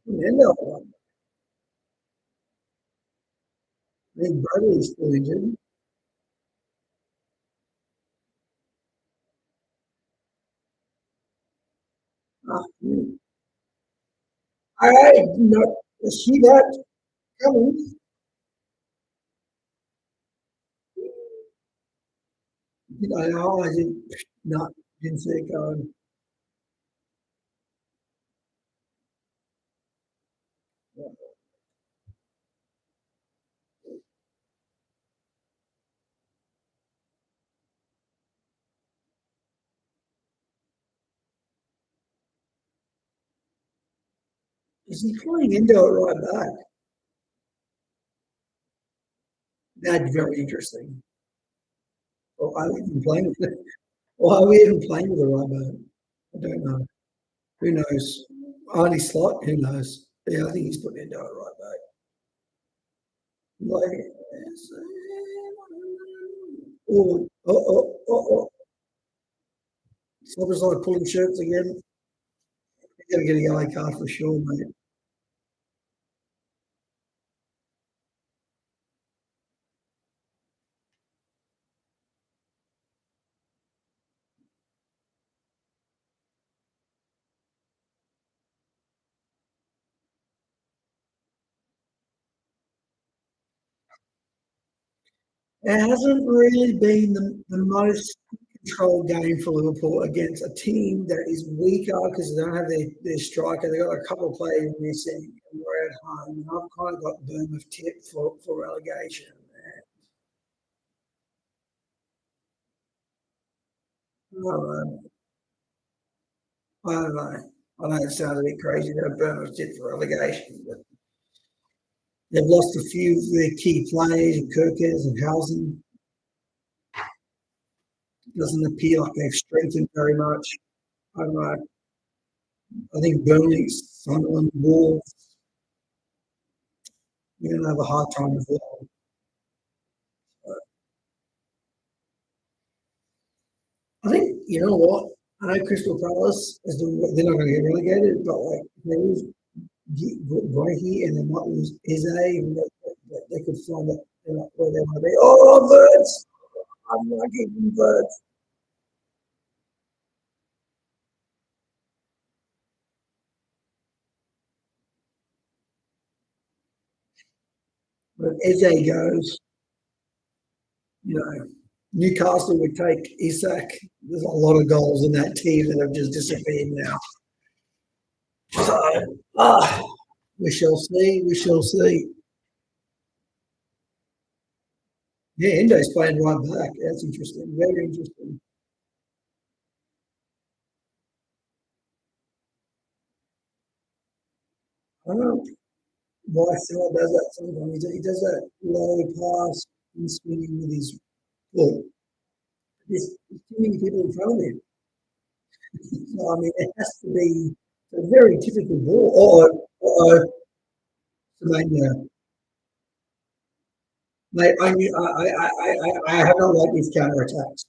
Endo. I think Bradley's still injured. Ah, I did not see that coming. I didn't see it going. Is he playing into it right back? That's very interesting. Why are we even playing with it? Why are we even playing with a right back? I don't know. Who knows? Arnie Slot, who knows? Yeah, I think he's putting into it right back. Like, oh. Slobber's like pulling shirts again. He's going to get a yellow card for sure, mate. It hasn't really been the most controlled game for Liverpool against a team that is weaker because they don't have their striker. They've got a couple of players missing, and we're at home. And I've kind of got Bournemouth tipped for relegation. I don't know. I don't know. I know it sounds a bit crazy that Bournemouth tipped for relegation, but they've lost a few of their key players, and Kirkers and Housen. Doesn't appear like they've strengthened very much. I don't know. I think Burnley, Sunderland, Wolves, you're going to have a hard time with that. I think, you know what? I know Crystal Palace is doing, they're not going to get relegated, but like they lose Brahey and they might lose Eze, and they could find that they're not where they want to be. Oh, birds! I'm not keeping birds. But if Eze goes, you know, Newcastle would take Isak. There's a lot of goals in that team that have just disappeared now. So, we shall see. We shall see. Yeah, Endo's playing right back. That's interesting. Very interesting. I don't know why Phil does that sometimes. He does that low pass and swinging with his foot. There's too many people in front of him. So, I mean, it has to be a very difficult ball. Semenya. Mate, I have not liked these counter attacks.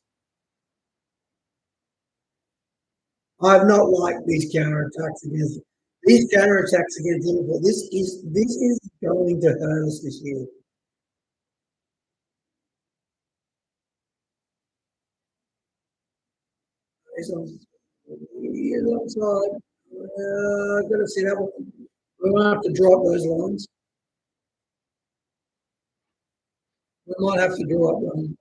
I have not liked these counter attacks against these counter attacks against Liverpool. This is going to hurt us this year. He's on, he's onside. I've got to see that one. We might have to drop those lines. We might have to drop them.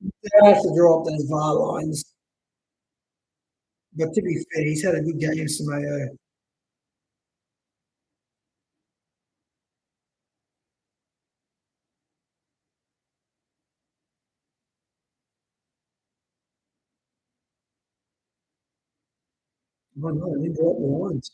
We have to drop those VAR lines. But to be fair, he's had a good game, Samayo. I know, he dropped the lines.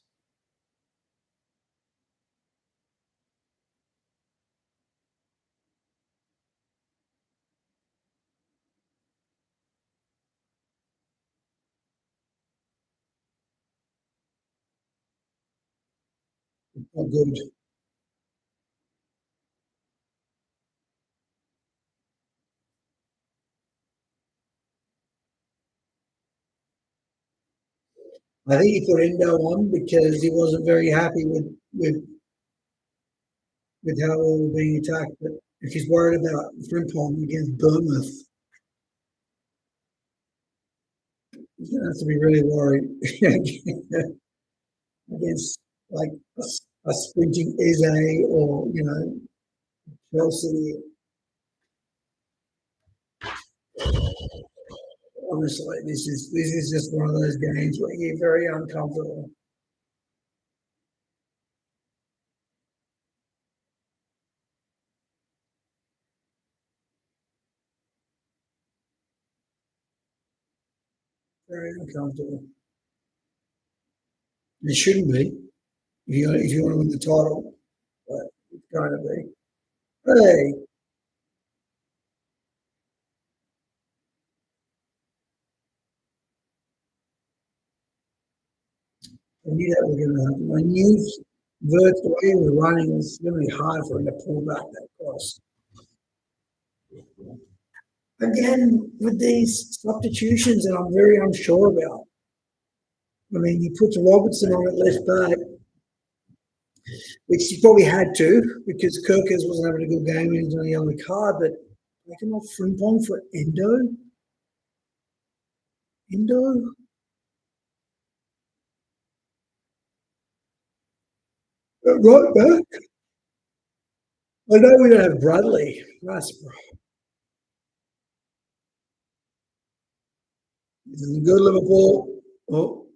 Not good. I think he put Endo on because he wasn't very happy with how we were being attacked. But if he's worried about Frimpong against Bournemouth, he's going to have to be really worried against like a sprinting Eze or, Chelsea. Honestly, this is just one of those games where you're very uncomfortable. Very uncomfortable. It shouldn't be if you want to win the title, but it's going to be. Hey, I knew that was going to happen. I knew Vert's the way he was running was going to be hard for him to pull back that cross. Again, with these substitutions that I'm very unsure about. I mean, he puts Robertson on at left back, which he probably had to because Kirkers wasn't having a good game and he's on the yellow card. But taking off Frimpong for Endo, right back. I know we don't have Bradley. That's this is good, Liverpool. Oh,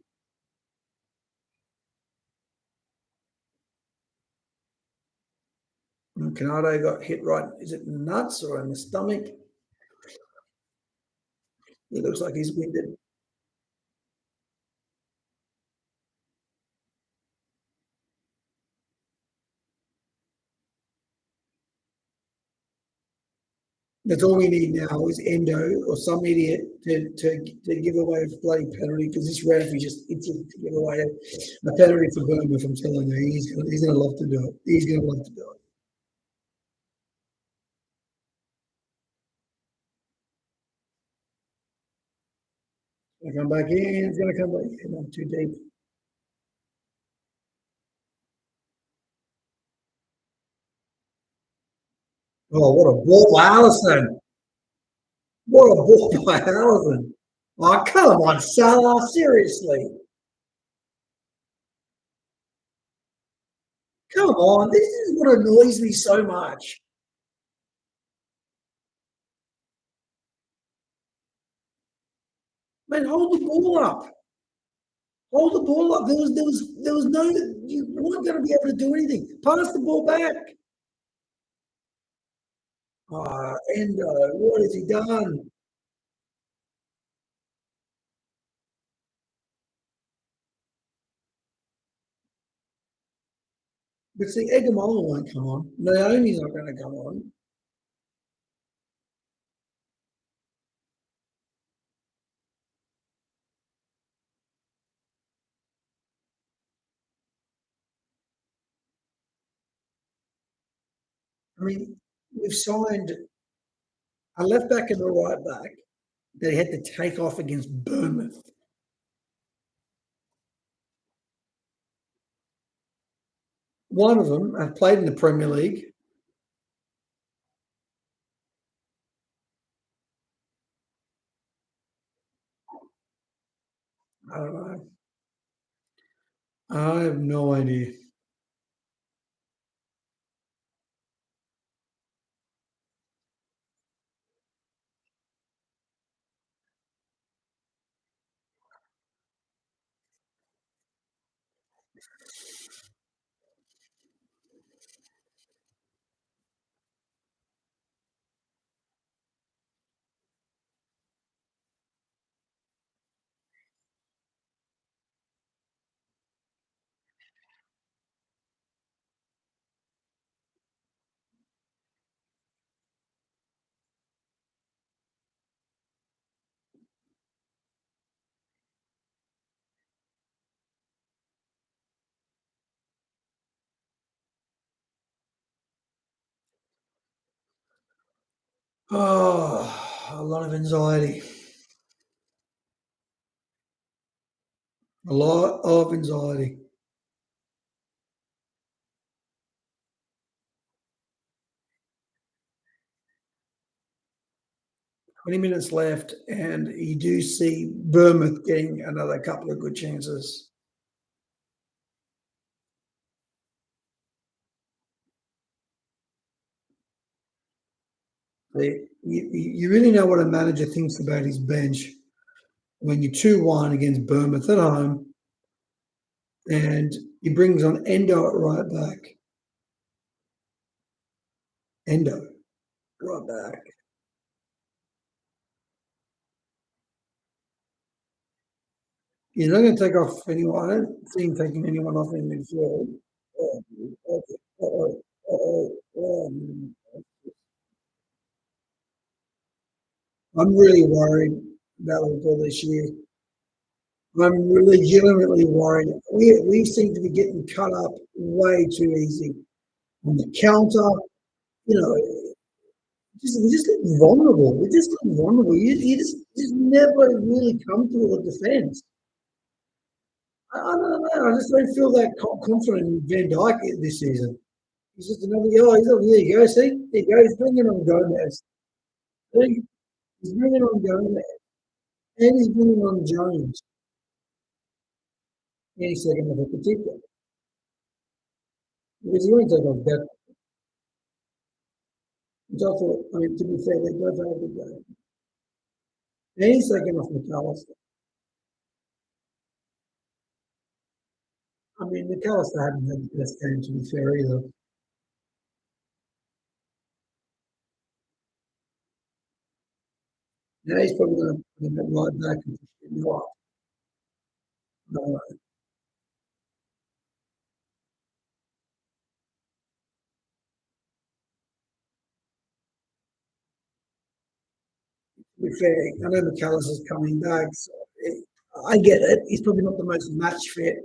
Canado got hit right. Is it nuts or in the stomach? He looks like he's winded. That's all we need now is Endo or some idiot to give away a bloody penalty because this ref is just itching to give away a penalty for Bournemouth. I'm telling you, he's gonna love to do it. He's gonna love to do it. Gonna come back in. He's gonna come back in. Not too deep. Oh, what a ball by Allison! What a ball by Allison! Oh, come on, Salah. Seriously. Come on. This is what annoys me so much. Man, hold the ball up. Hold the ball up. There was no. You weren't going to be able to do anything. Pass the ball back. Endo, what has he done? But see, Egamola won't come on. Naomi's not going to come on. I mean, we've signed a left back and a right back that he had to take off against Bournemouth. One of them have played in the Premier League. I don't know. I have no idea. Oh, a lot of anxiety. A lot of anxiety. 20 minutes left, and you do see Bournemouth getting another couple of good chances. You really know what a manager thinks about his bench when you're 2-1 against Bournemouth at home, and he brings on Endo at right back. Endo, right back. He's not going to take off anyone. I don't see him taking anyone off in midfield. Oh, okay. I'm really worried about Liverpool this year. I'm legitimately worried. We seem to be getting cut up way too easy on the counter. You know, we just look vulnerable. We just look vulnerable. You just never really come to a defence. I don't know. I just don't feel that confident in Van Dijk this season. He's just another guy. There you go. See, there you go. He's bringing on Gomez. He's bringing on Gomez, and he's bringing on Jones. Any second of a particular because he won't take off that. Which I thought, I mean, to be fair, they both had a good game. Any second off McAllister. I mean, McAllister hadn't had the best game, to be fair, either. Now he's probably going to put him right back and push him up. No, to be fair, I know McAllister's coming back. So I get it. He's probably not the most match fit.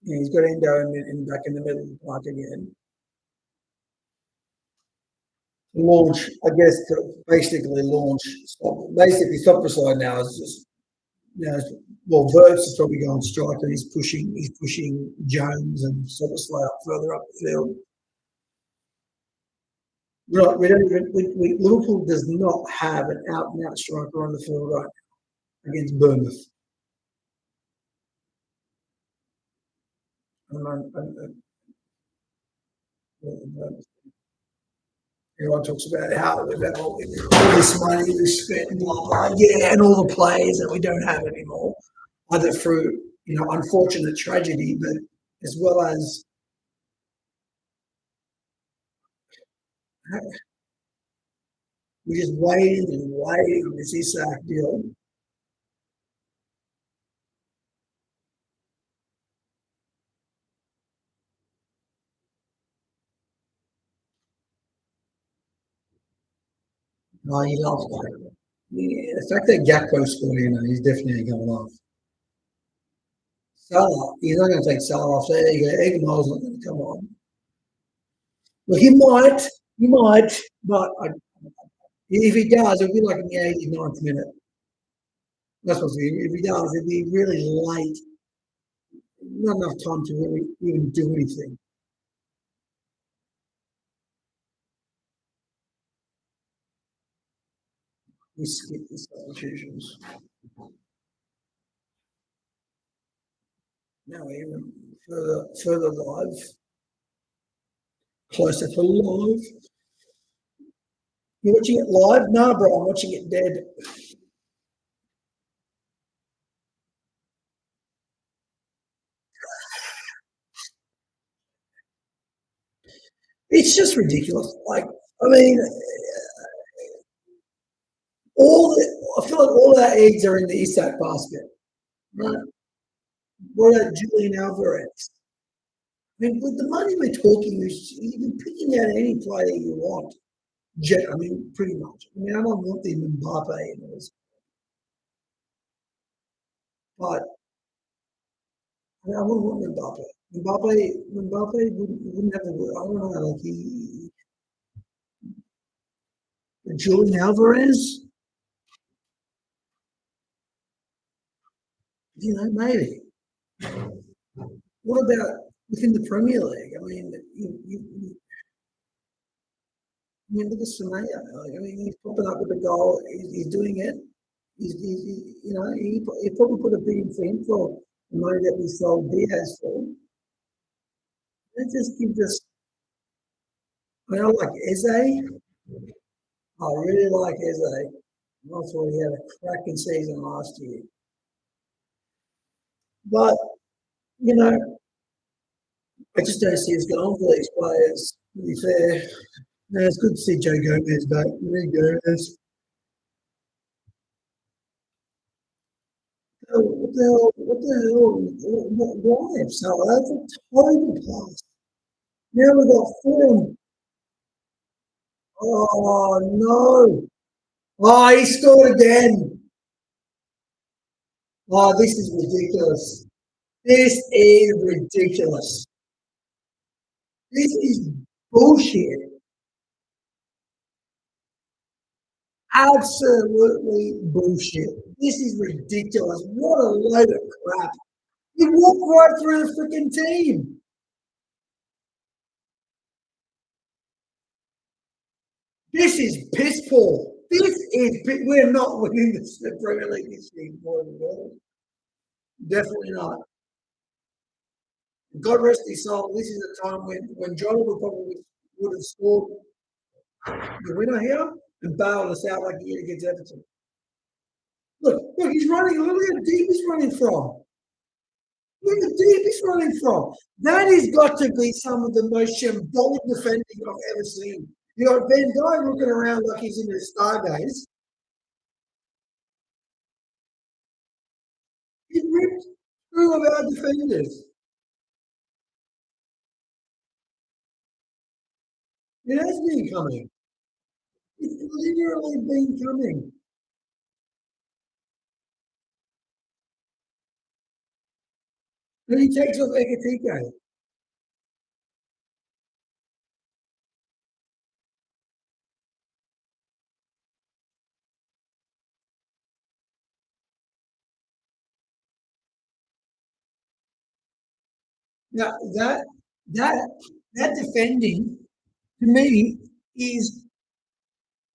Yeah, he's got Endo back in the middle of the park again. Launch, I guess, to basically launch. Basically, stop side now is just, you know, well, Verts is probably going striker. He's pushing Jones and sort of slide up further up the field. Right, we don't even, Liverpool does not have an out and out striker on the field right now against Bournemouth. Everyone talks about how we've had all this money we've spent and blah blah, yeah, and all the players that we don't have anymore, either through unfortunate tragedy, but as well as we're just waiting and waiting on this Isak deal. No, he loves that. Yeah, the fact that Gakpo scored, he's definitely going off. Salah, he's not going to take Salah off. There you go. Even Miles not going to come on. Well, he might, but if he does, it'll be like in the 89th minute. That's what's if he does, it'd be really late. Not enough time to really even do anything. We skip the substitutions. Now even further live, closer to live. You're watching it live? No, bro, I'm watching it dead. It's just ridiculous. Like, I mean, I feel like all our eggs are in the Isak basket. Right? What about Julian Alvarez? I mean, with the money we're talking, you can picking out any player you want. I mean, pretty much. I mean, I don't want the Mbappe in this, but I wouldn't want Mbappe. Mbappe wouldn't have the. I don't know, like Julian Alvarez. Maybe. What about within the Premier League? I mean, look at Samaya. I mean, he's popping up with a goal. He's doing it. He probably put a bid in for him for the money that we sold Diaz for. That just gives us. I mean, I like Eze. I really like Eze. I thought he had a cracking season last year. But, you know, I just don't see us going for these players, to be fair. No, it's good to see Joe Gomez back. There you go. What the hell? What the hell? Why? So that's a total pass. Now we got Fulham. Oh no! Oh, he scored again. Oh, this is ridiculous. This is ridiculous. This is bullshit. Absolutely bullshit. This is ridiculous. What a load of crap. He walked right through the freaking team. This is piss poor. We're not winning the Premier League this year. Definitely not. God rest his soul. This is a time when John would have scored the winner here and bailed us out like he did against Everton. Look, he's running. Look how deep he's running from. Look how deep he's running from. That has got to be some of the most symbolic defending I've ever seen. You got Van Dijk looking around like he's in his stargaze. He ripped through of our defenders. It has been coming. It's literally been coming. And he takes off Ekatike. Now that that defending to me is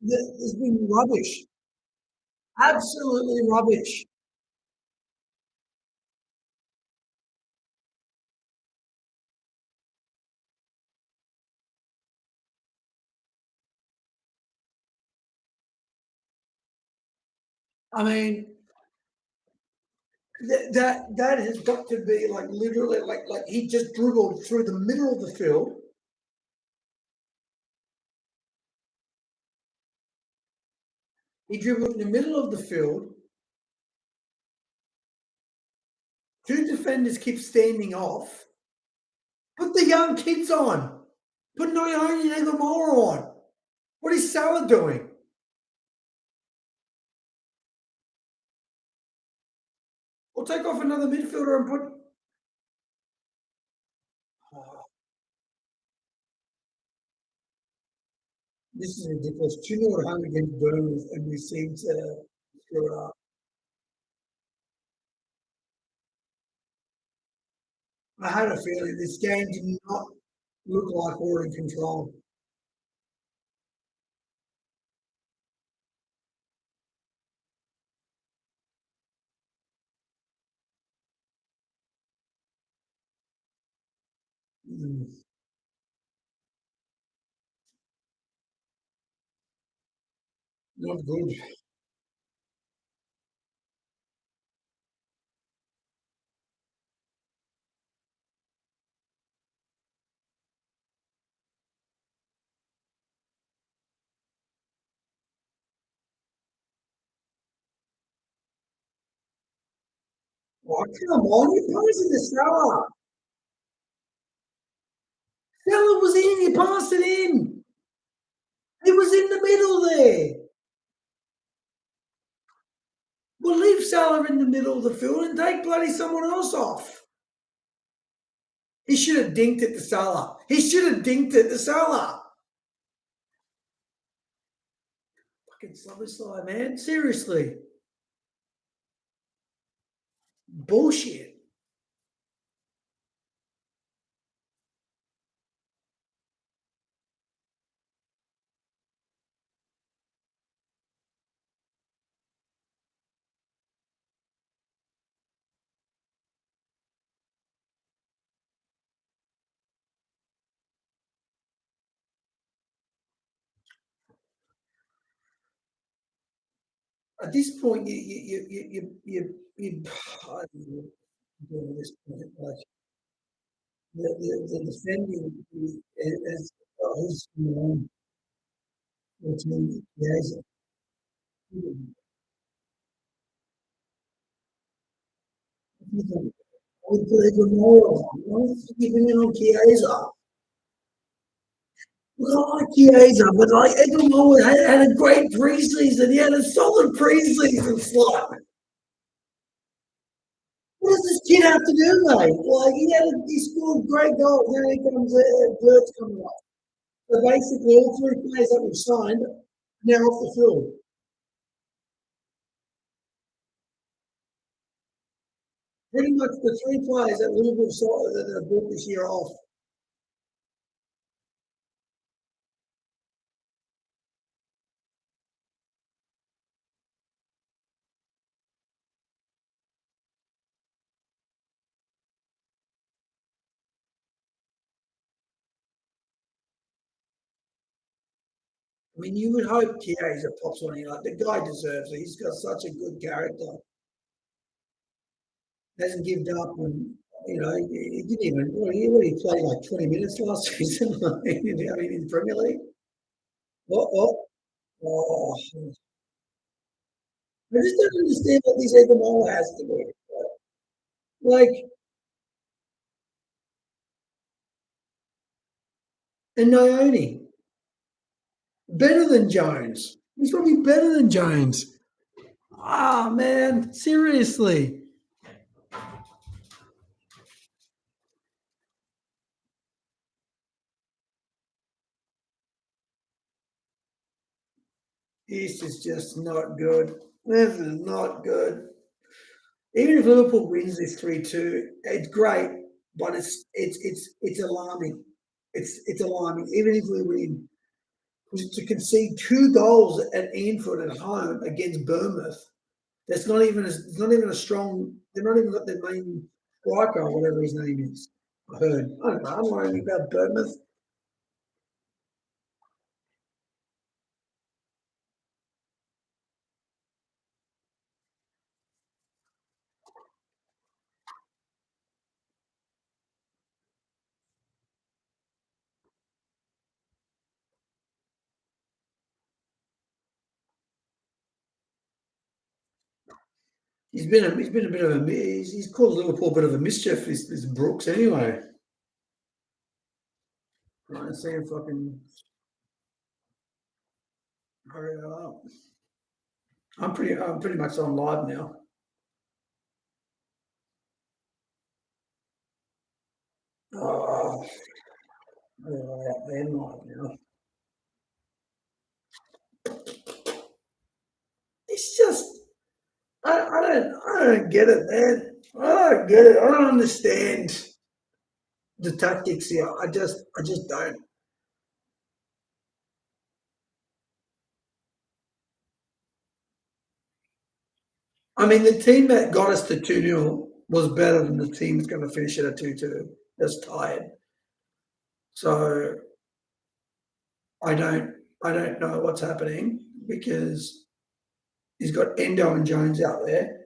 has been rubbish. Absolutely rubbish. I mean, that has got to be like literally like he just dribbled through the middle of the field. He dribbled in the middle of the field. Two defenders keep standing off. Put the young kids on. Put Noyoni and Egamora on. What is Salah doing? Or take off another midfielder and put. Oh, this is ridiculous. 2-0 at home against Bournemouth, and we seem to screw it up. I had a feeling this game did not look like we're in control. Mm, not good. Oh, come on, you're passing the Salah. Salah was in, you passed it in. It was in the middle there. Well, leave Salah in the middle of the field and take bloody someone else off. He should have dinked it to Salah. He should have dinked it to Salah. Fucking SummerSlam, man. Seriously. Bullshit. At this point, I don't know what to do at this point. Like the defending is who's what's name? Yes. With the Gamora, even on Chiesa. Look, I like Chiesa, but like Egamoa had a great preseason. He had a solid preseason slot. What does this kid have to do, mate? Like he scored great goals. Now he comes Birds coming up. So basically, all three players that we've signed now off the field. Pretty much the three players that Liverpool saw that have brought this year off. I mean, you would hope Chiesa pops on here. Like the guy deserves it. He's got such a good character. Hasn't given up and he didn't even what he played like 20 minutes last season in the Premier League. Oh, oh, oh. I just don't understand what this Egamola has to do. Like, and Naoni, better than Jones. He's probably better than Jones. Ah, man, seriously. This is just not good. This is not good. Even if Liverpool wins this 3-2, it's great, but it's alarming. It's alarming. Even if we win, to concede 2 goals at Anfield at home against Bournemouth, that's not even a strong. They're not even got their main striker or whatever his name is. I heard. I don't know. I'm worrying about Bournemouth. He's been a bit of a he's caused Liverpool a bit of a mischief. This Brooks anyway. I see him fucking hurry it up. I'm pretty much on live now. Oh, I'm live now. It's just I don't get it, man. I don't get it. I don't understand the tactics here. I just don't. I mean, the team that got us to 2-0 was better than the team that's going to finish it at 2-2. That's tired. So I don't I don't know what's happening because he's got Endo and Jones out there.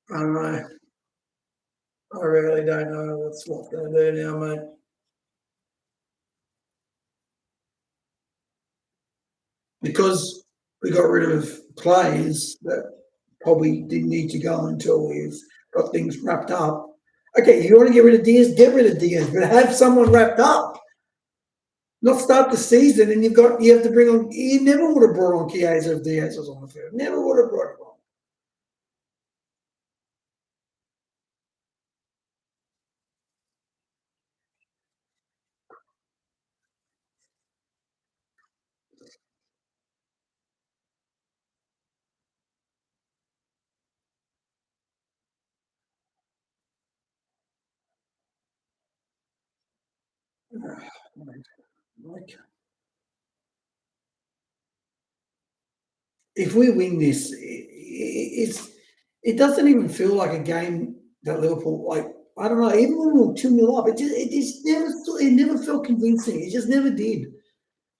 I don't know. I really don't know what's going to do now, mate. Because we got rid of players that probably didn't need to go until we've got things wrapped up. Okay, you want to get rid of Diaz, get rid of Diaz, but have someone wrapped up. Not start the season and you have to bring on. You never would have brought on Chiesa if Diaz was on the field. Never would have brought him on. Like, if we win this, it doesn't even feel like a game that Liverpool like. I don't know. Even when we were 2-0 up, it never felt convincing. It just never did.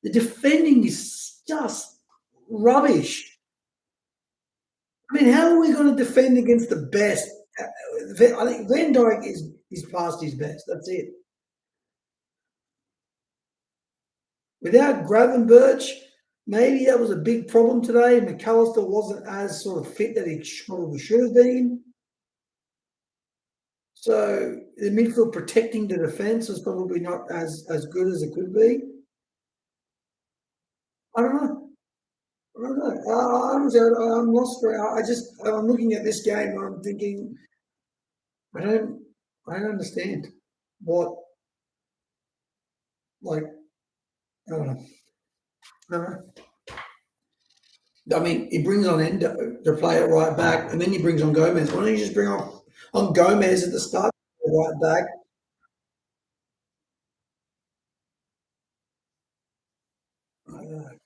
The defending is just rubbish. I mean, how are we going to defend against the best? I think Van Dijk is past his best. That's it. Without Gravenberch, maybe that was a big problem today. McAllister wasn't as sort of fit that he probably should have been. So the midfield protecting the defence was probably not as good as it could be. I don't know. I don't know. I'm lost for. I'm looking at this game and I'm thinking I don't I don't understand what like I don't know. I don't know. I mean, he brings on Endo to play it right back, and then he brings on Gomez. Why don't you just bring on Gomez at the start, right back, and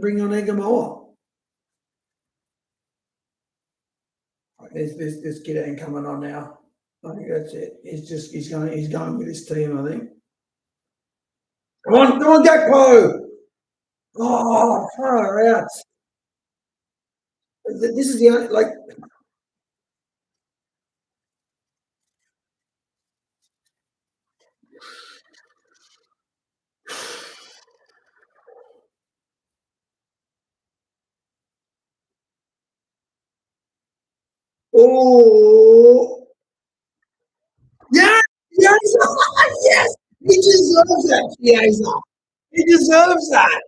bring on Egamoa? This kid ain't coming on now. I think that's it. He's going with his team. I think. Come on, Gakpo! Oh, far out. This is the only, like, oh, yes, yes, yes, he deserves that, Chiesa. He deserves that.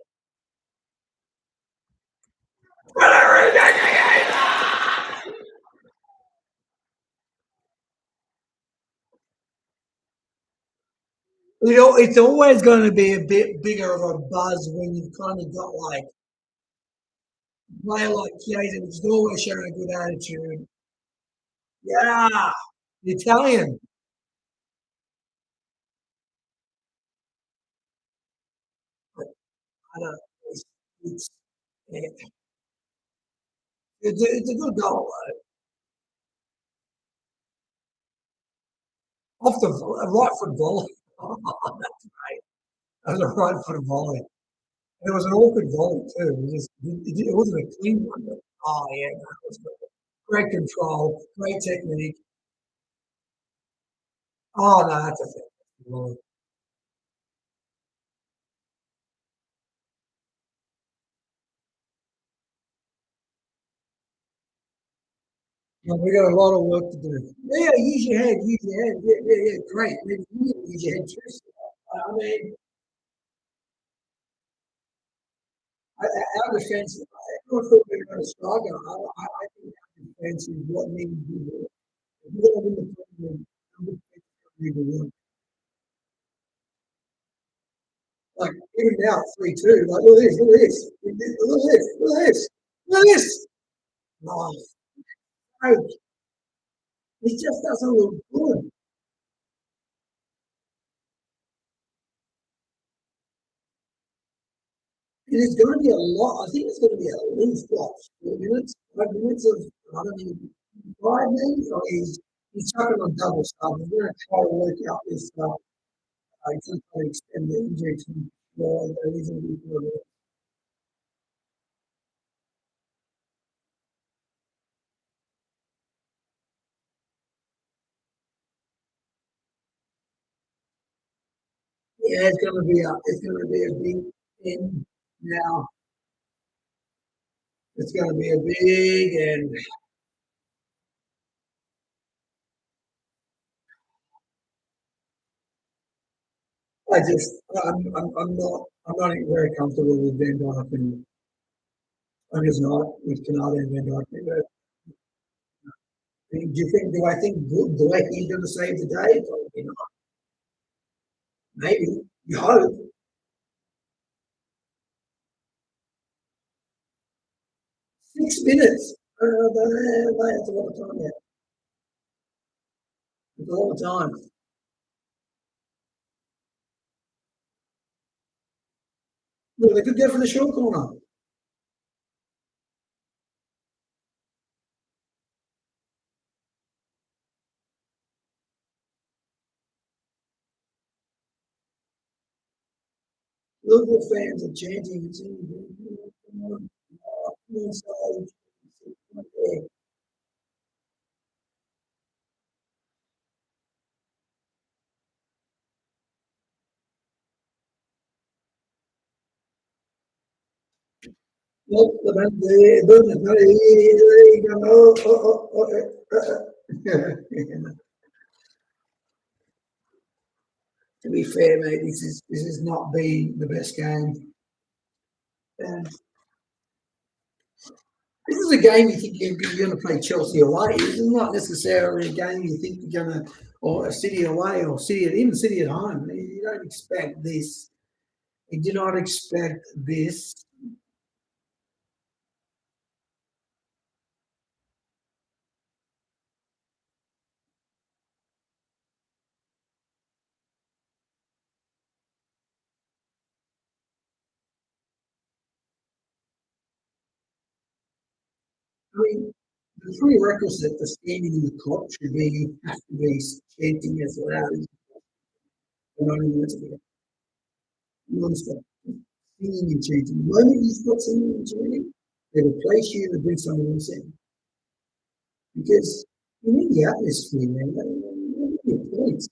You know, it's always going to be a bit bigger of a buzz when you've kind of got like a player like Chiesa, which is always showing a good attitude. Yeah, the Italian. I don't know. It's, it's a good goal, though. Off the right foot volley. Oh, that's great. That was a right foot volley. It was an awkward volley too. It wasn't a clean one, but oh yeah, that was good. Great control, great technique. Oh no, that's a fantastic volley. Yeah, we got a lot of work to do. Yeah, use your head, use your head. Yeah, yeah, yeah, great. Maybe you can use your head too. I mean, our defense, I don't think we're going to struggle. I think our defense is what needs to be done. If we're going to win the Premier League, our defense is going to win. Like, even now, 3-2, like, look at this, look at this, look at this, look at this, look at this. Oh, no, it just doesn't look good. It is going to be a lot. I think it's going to be at least what 4 minutes, 5 minutes of I don't know, 5 maybe. Or he's chucking on double stuff. He's going to try to work out this stuff. He's going to try to extend the injury to more than he's going to be doing. Yeah, it's going to be a big thing now. It's going to be a big and I just I'm not very comfortable with Van Dijk and I'm just not with Canada and Van Dijk. Do you think? Do I think Dwayne he's going to save the day? Probably not. Maybe. You hope. 6 minutes. That's a lot of time. Yeah, it's a lot of time. Well, they could go for the short corner. Liverpool fans are chanting. Inside. Well, the Bournemouth, to be fair, mate, this is not been the best game. And this is a game you think you're going to play Chelsea away. This is not necessarily a game you think you're going to, or a City away, or even City at home. You don't expect this. You do not expect this. I mean, the prerequisite for standing in the clock should be you have to be chanting as loud as 90 minutes ago. non-stop, singing and chanting. The moment you stop singing and chanting, they replace you and bring someone else in. Because you need the atmosphere, man. You need your points.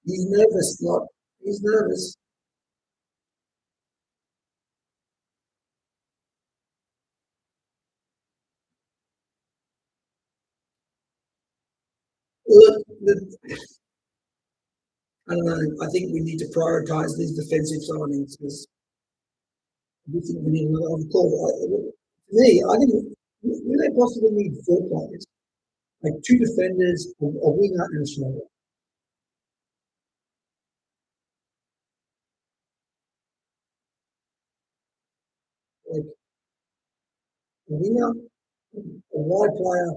He's nervous, not. He's nervous. Look, I don't know. I think we need to prioritise these defensive signings because I think we need another. Of course, to me, I think we may possibly need four players, like two defenders, a winger, and a striker. Like a winger, a wide player,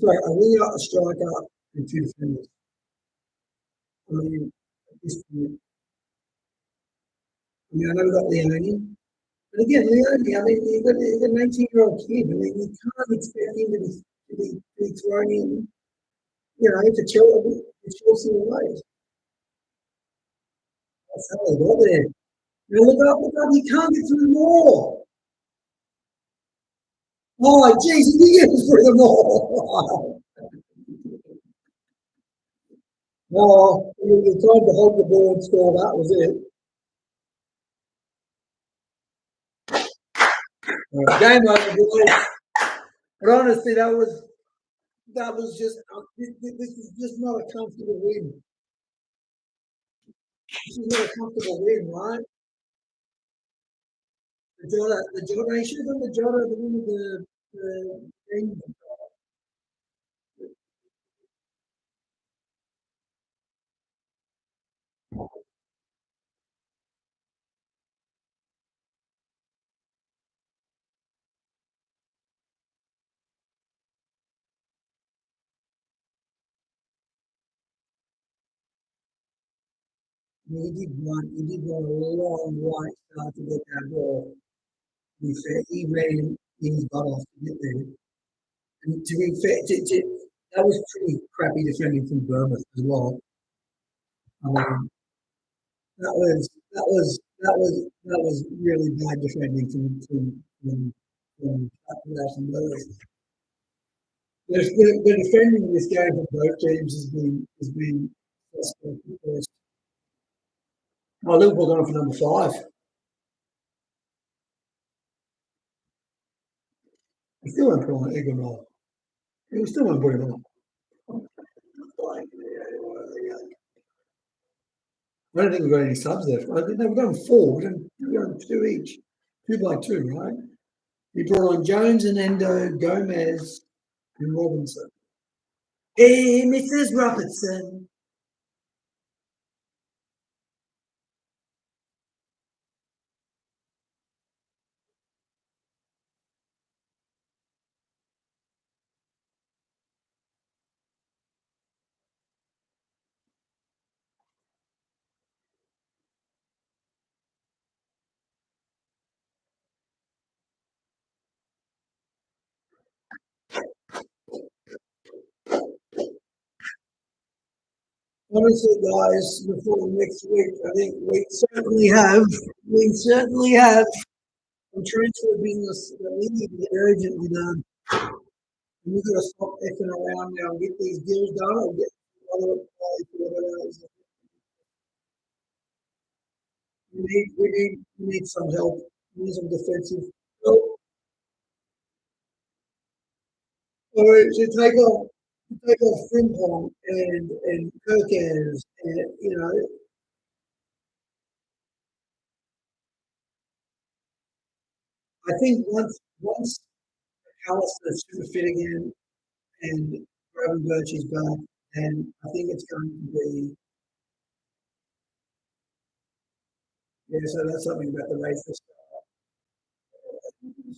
sorry, a winger, a striker, and two defenders. I mean, I know we've got Leone, but again, Leone, I mean, he's a 19-year-old kid. I mean, you can't expect him to be thrown in, to Chelsea away. That's how they got there. Now look up, he can't get through the wall. Oh, jeez, he did get through the wall. No, you tried to hold the ball and score, that was it. Game over, boys. But honestly, that was just this is just not a comfortable win. This is not a comfortable win, right? The Jota, he should have done the Jota, the win of the game. I mean, he did run a long right start to get that ball. To be fair, he ran his butt off to get there. And to be fair, that was pretty crappy defending from Bournemouth as well. Um, that was really bad defending from the defending in this game for both teams has been suspect because Liverpool gone for number 5. He still won't put on Egan Roll. He still won't put him on. I don't think we've got any subs there. I think we've done 4. We've done 2 each. 2 by 2, right? We brought on Jones and Endo, Gomez, and Robinson. Hey, Mrs. Robertson. Honestly, guys, before next week, I think we certainly have some transfer business that we need to get urgently done. And we've got to stop effing around now and get these deals done or get other players, whatever it is. We need some help. We need some defensive help. Or to take off Frimpong and Perkins, and I think once Alistair's super fit again and Gravenberch is back, and I think it's going to be So that's something about the race.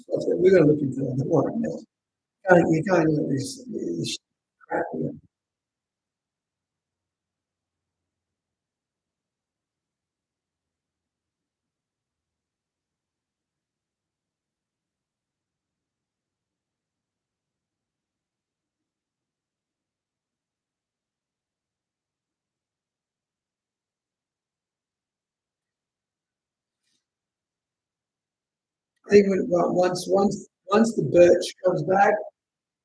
We're going to look into that. You can't let this crap. I think once the Birch comes back,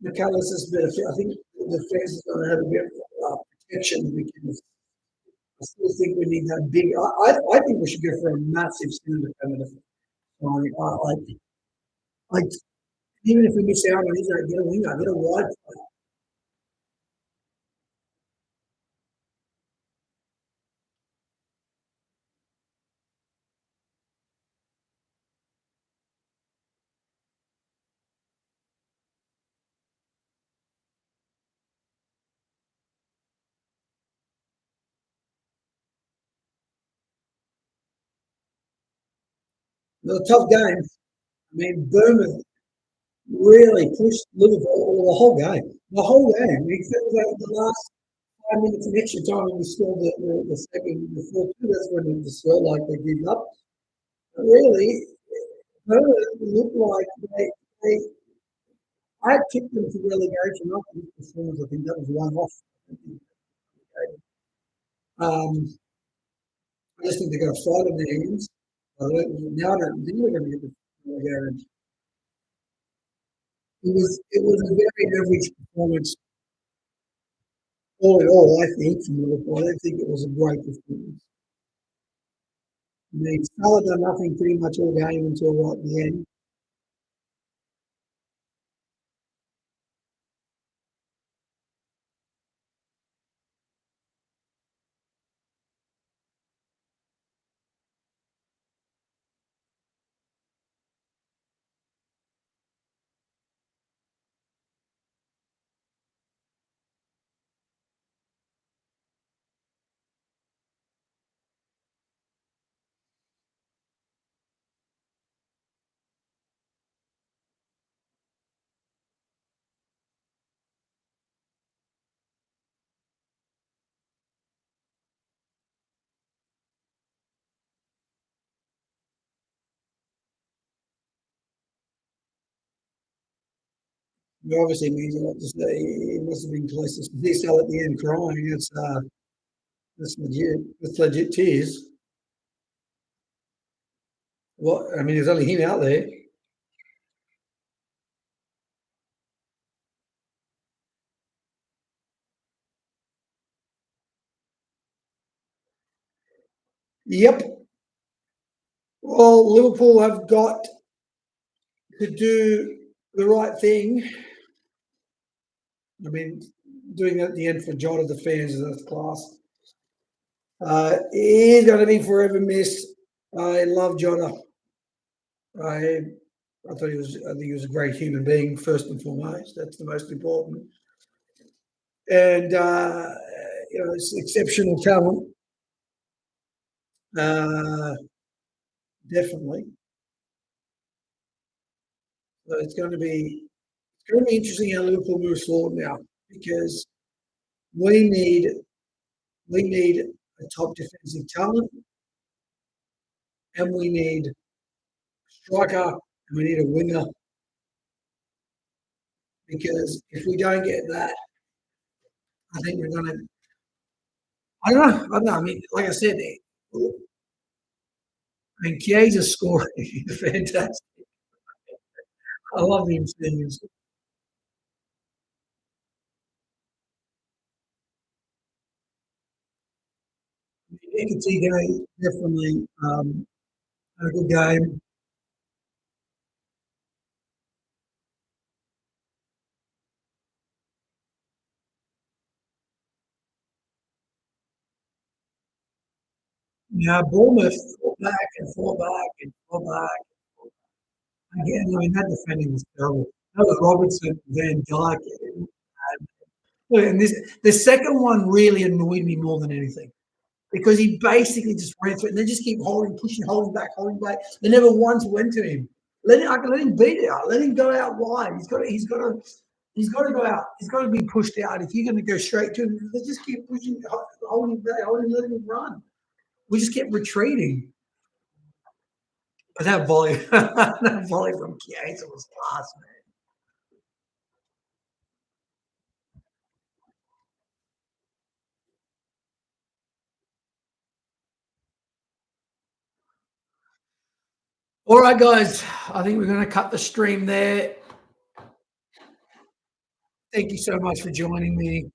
McAllister's better fit. I think the defence is going to have a bit of protection because I still think we need that big. I think we should go for a massive centre defender. I, even if we miss out on Israel, get a winger, get a wide player. It was a tough game. I mean, Bournemouth really pushed Liverpool the whole game. The whole game, except for the last 5 minutes of extra time when we scored the second, the 4-2. That's when it just felt like they gave up. But really, Bournemouth looked like they I tipped them to relegation after this performance. I think that was one off. I just think they've got a fight in their hands. Now I don't think they're going to get the relegation. It was a very average performance all in all, I think, from Liverpool. I don't think it was a great performance. I mean, Salah done nothing pretty much all game until right at the end. It obviously means a lot to say. He must have been close to Salah at the end crying. That's legit. That's legit tears. What I mean, there's only him out there. Yep. Well, Liverpool have got to do the right thing. I mean, doing it at the end for Jota, the fans, that's class. He's going to be forever missed. I love Jota. I I thought he was. I think he was a great human being first and foremost. That's the most important. And it's exceptional talent. Uh, definitely. So it's going to be interesting how Liverpool moves forward now because we need we need a top defensive talent and we need a striker and we need a winger because if we don't get that, I think we're going to. I don't know. I don't know. I mean, like I said, Chiesa scoring is fantastic. I love him seeing. Ekatike definitely had a good game. Yeah, Bournemouth fought back and fought back and fought back. Again, I mean, that defending was terrible. That was Robertson, Van Dijk. And the second one really annoyed me more than anything because he basically just ran through it and they just keep holding, pushing, holding back, holding back. They never once went to him. I can let him beat it out. Let him go out wide. He's got to go out. He's got to be pushed out. If you're going to go straight to him, they just keep pushing, holding back, letting him run. We just kept retreating. But that volley, that volley from Chiesa was class, man. All right, guys. I think we're going to cut the stream there. Thank you so much for joining me.